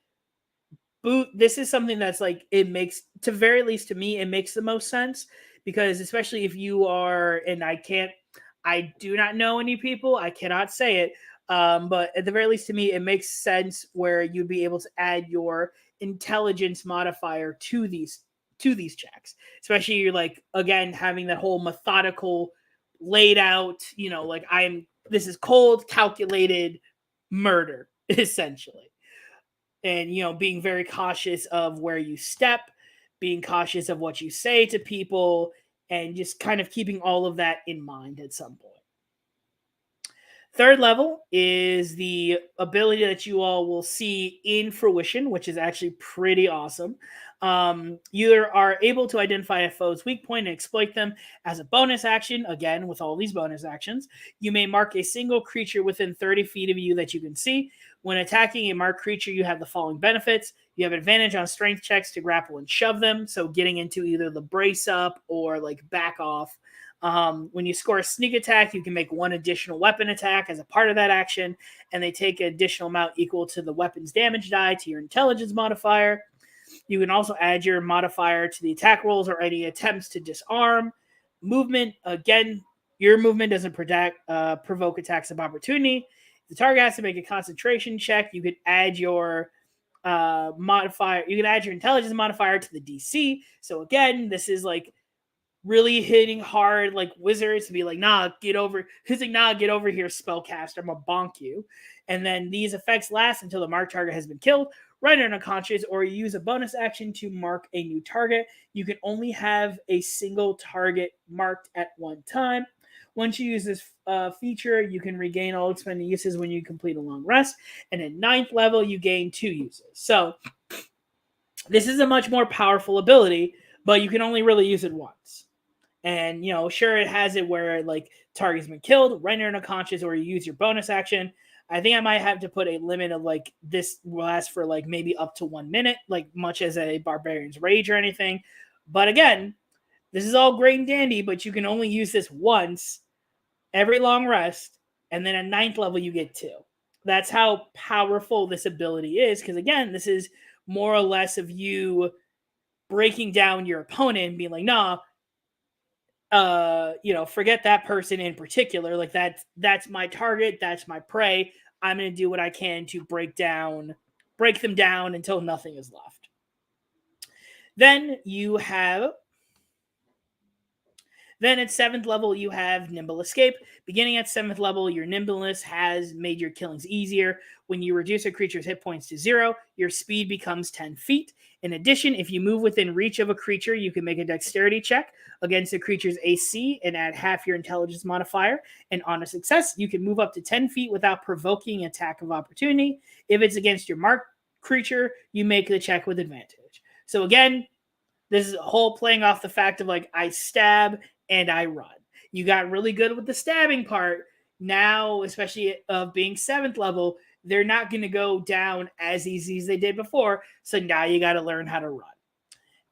this is something that's like, it makes, to very least to me, it makes the most sense, because especially if you are, and I do not know any people, I cannot say it, but at the very least to me, it makes sense where you'd be able to add your intelligence modifier to these checks, especially you're like again having that whole methodical laid out, like this is cold calculated murder essentially, and being very cautious of where you step, being cautious of what you say to people, and just kind of keeping all of that in mind at some point. Third level is the ability that you all will see in fruition, which is actually pretty awesome. You are able to identify a foe's weak point and exploit them as a bonus action. Again, with all these bonus actions, you may mark a single creature within 30 feet of you that you can see. When attacking a marked creature, you have the following benefits. You have advantage on strength checks to grapple and shove them, so getting into either the brace up or like back off. When you score a sneak attack, you can make one additional weapon attack as a part of that action, and they take an additional amount equal to the weapon's damage die to your intelligence modifier. You can also add your modifier to the attack rolls or any attempts to disarm. Movement, again, your movement doesn't provoke attacks of opportunity. If the target has to make a concentration check, you could add your modifier. You can add your intelligence modifier to the DC. So again, this is like really hitting hard like wizards to be like, nah, get over. Who's like, nah, get over here, spellcaster. I'm gonna bonk you. And then these effects last until the marked target has been killed, rendered unconscious, or you use a bonus action to mark a new target. You can only have a single target marked at one time. Once you use this feature, you can regain all expended uses when you complete a long rest. And at 9th level, you gain 2 uses. So this is a much more powerful ability, but you can only really use it once. And, sure, it has it where, like, target's been killed, rendered unconscious, or you use your bonus action. I think I might have to put a limit of, like, this will last for, like, maybe up to 1 minute, like, much as a Barbarian's Rage or anything. But, again, this is all great and dandy, but you can only use this once every long rest, and then at 9th level, you get 2. That's how powerful this ability is, because, again, this is more or less of you breaking down your opponent and being like, nah, forget that person in particular. Like that's my target, that's my prey. I'm going to do what I can to break them down until nothing is left. Then at 7th level, you have Nimble Escape. Beginning at 7th level, your nimbleness has made your killings easier. When you reduce a creature's hit points to 0, your speed becomes 10 feet. In addition, if you move within reach of a creature, you can make a dexterity check against the creature's AC and add half your intelligence modifier. And on a success, you can move up to 10 feet without provoking attack of opportunity. If it's against your marked creature, you make the check with advantage. So again, this is a whole playing off the fact of like I stab and I run. You got really good with the stabbing part. Now, especially of being 7th level, they're not going to go down as easy as they did before. So now you got to learn how to run.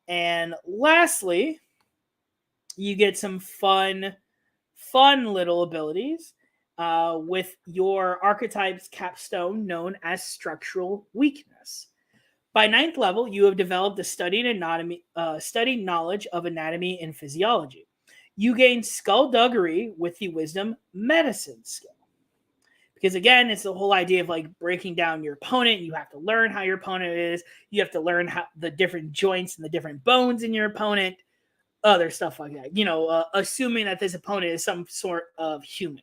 And lastly, you get some fun little abilities with your archetype's capstone known as structural weakness. By 9th level, you have developed a studied knowledge of anatomy and physiology. You gain skullduggery with the wisdom medicine skill. Because again, it's the whole idea of like breaking down your opponent. You have to learn how your opponent is. You have to learn how the different joints and the different bones in your opponent. Other stuff like that. Assuming that this opponent is some sort of humanoid.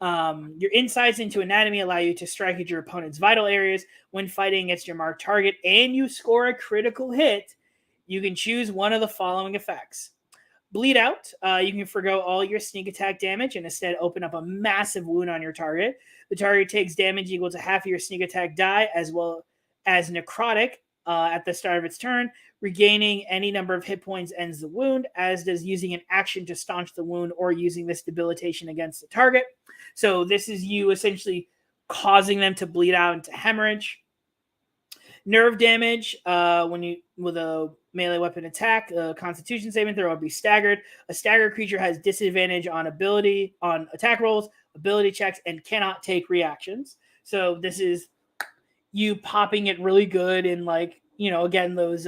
Your insights into anatomy allow you to strike at your opponent's vital areas when fighting against your marked target, and you score a critical hit. You can choose one of the following effects. Bleed out. You can forgo all your sneak attack damage and instead open up a massive wound on your target. The target takes damage equal to half of your sneak attack die, as well as necrotic at the start of its turn. Regaining any number of hit points ends the wound, as does using an action to staunch the wound or using this debilitation against the target. So this is you essentially causing them to bleed out into hemorrhage. Nerve damage, when you with a melee weapon attack, a constitution saving throw will be staggered. A staggered creature has disadvantage on attack rolls, ability checks, and cannot take reactions. So this is you popping it really good in again those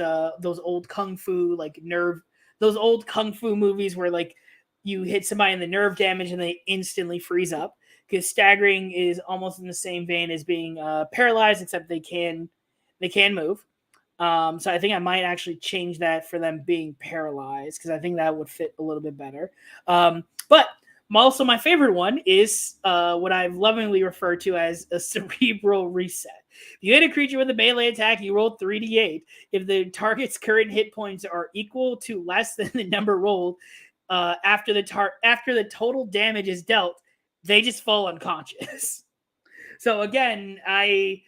old kung fu like nerve those old kung fu movies where like you hit somebody in the nerve damage and they instantly freeze up. Because staggering is almost in the same vein as being paralyzed, except they can move. So I think I might actually change that for them being paralyzed because I think that would fit a little bit better. But also my favorite one is what I've lovingly referred to as a cerebral reset. If you hit a creature with a melee attack, you roll 3d8. If the target's current hit points are equal to less than the number rolled after the total damage is dealt, they just fall unconscious. So again, I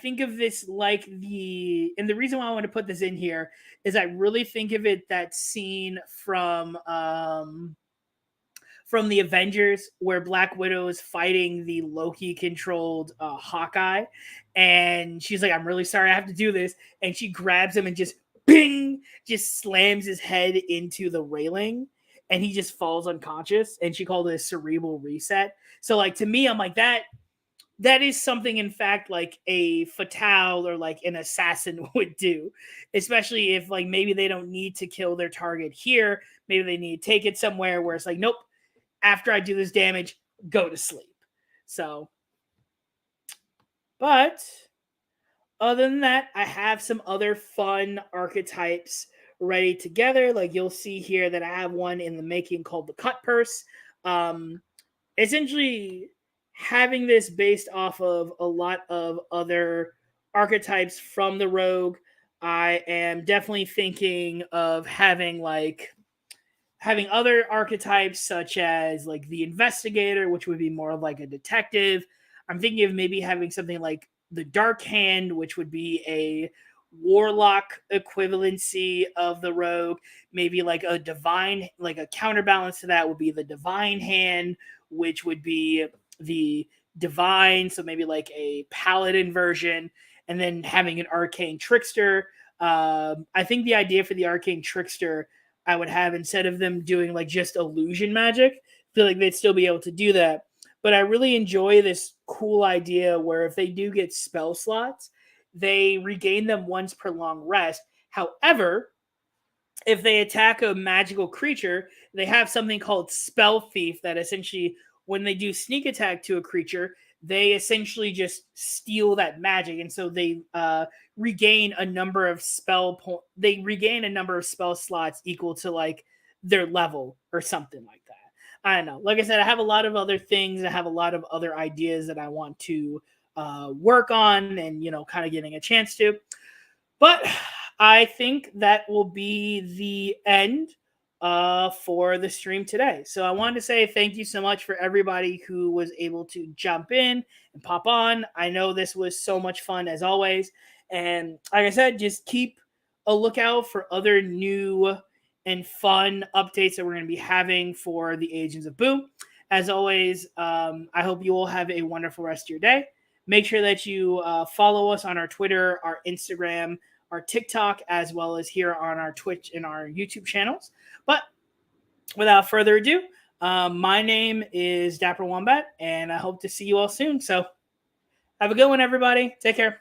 think of this like and the reason why I want to put this in here is I really think of it that scene from the Avengers where Black Widow is fighting the Loki controlled Hawkeye, and she's like, "I'm really sorry I have to do this," and she grabs him and just bing, just slams his head into the railing, and he just falls unconscious. And she called it a cerebral reset. So like to me, I'm like that is something in fact like a fatale or like an assassin would do, especially if like maybe they don't need to kill their target here, maybe they need to take it somewhere where it's like, nope, after I do this damage, go to sleep. So but other than that, I have some other fun archetypes ready together. Like you'll see here that I have one in the making called the cut purse. Essentially having this based off of a lot of other archetypes from the rogue. I am definitely thinking of having other archetypes such as like the investigator, which would be more of like a detective. I'm thinking of maybe having something like the dark hand, which would be a warlock equivalency of the rogue. Maybe like a divine, like a counterbalance to that would be the divine hand, which would be the divine, so maybe like a paladin version, and then having an arcane trickster. I think the idea for the arcane trickster I would have, instead of them doing like just illusion magic, I feel like they'd still be able to do that. But I really enjoy this cool idea where if they do get spell slots, they regain them once per long rest. However, if they attack a magical creature, they have something called Spell Thief that essentially, when they do sneak attack to a creature, they essentially just steal that magic, and so they regain a number of they regain a number of spell slots equal to like their level or something like that. I don't know. Like I said, I have a lot of other things. I have a lot of other ideas that I want to work on, and kind of getting a chance to. But I think that will be the end for the stream today. So I wanted to say thank you so much for everybody who was able to jump in and pop on. I know this was so much fun as always. And like I said, just keep a lookout for other new and fun updates that we're going to be having for the Agents of Boo. As always, I hope you all have a wonderful rest of your day. Make sure that you follow us on our Twitter, our Instagram, our TikTok, as well as here on our Twitch and our YouTube channels. But without further ado, my name is Dapper Wombat, and I hope to see you all soon. So have a good one, everybody. Take care.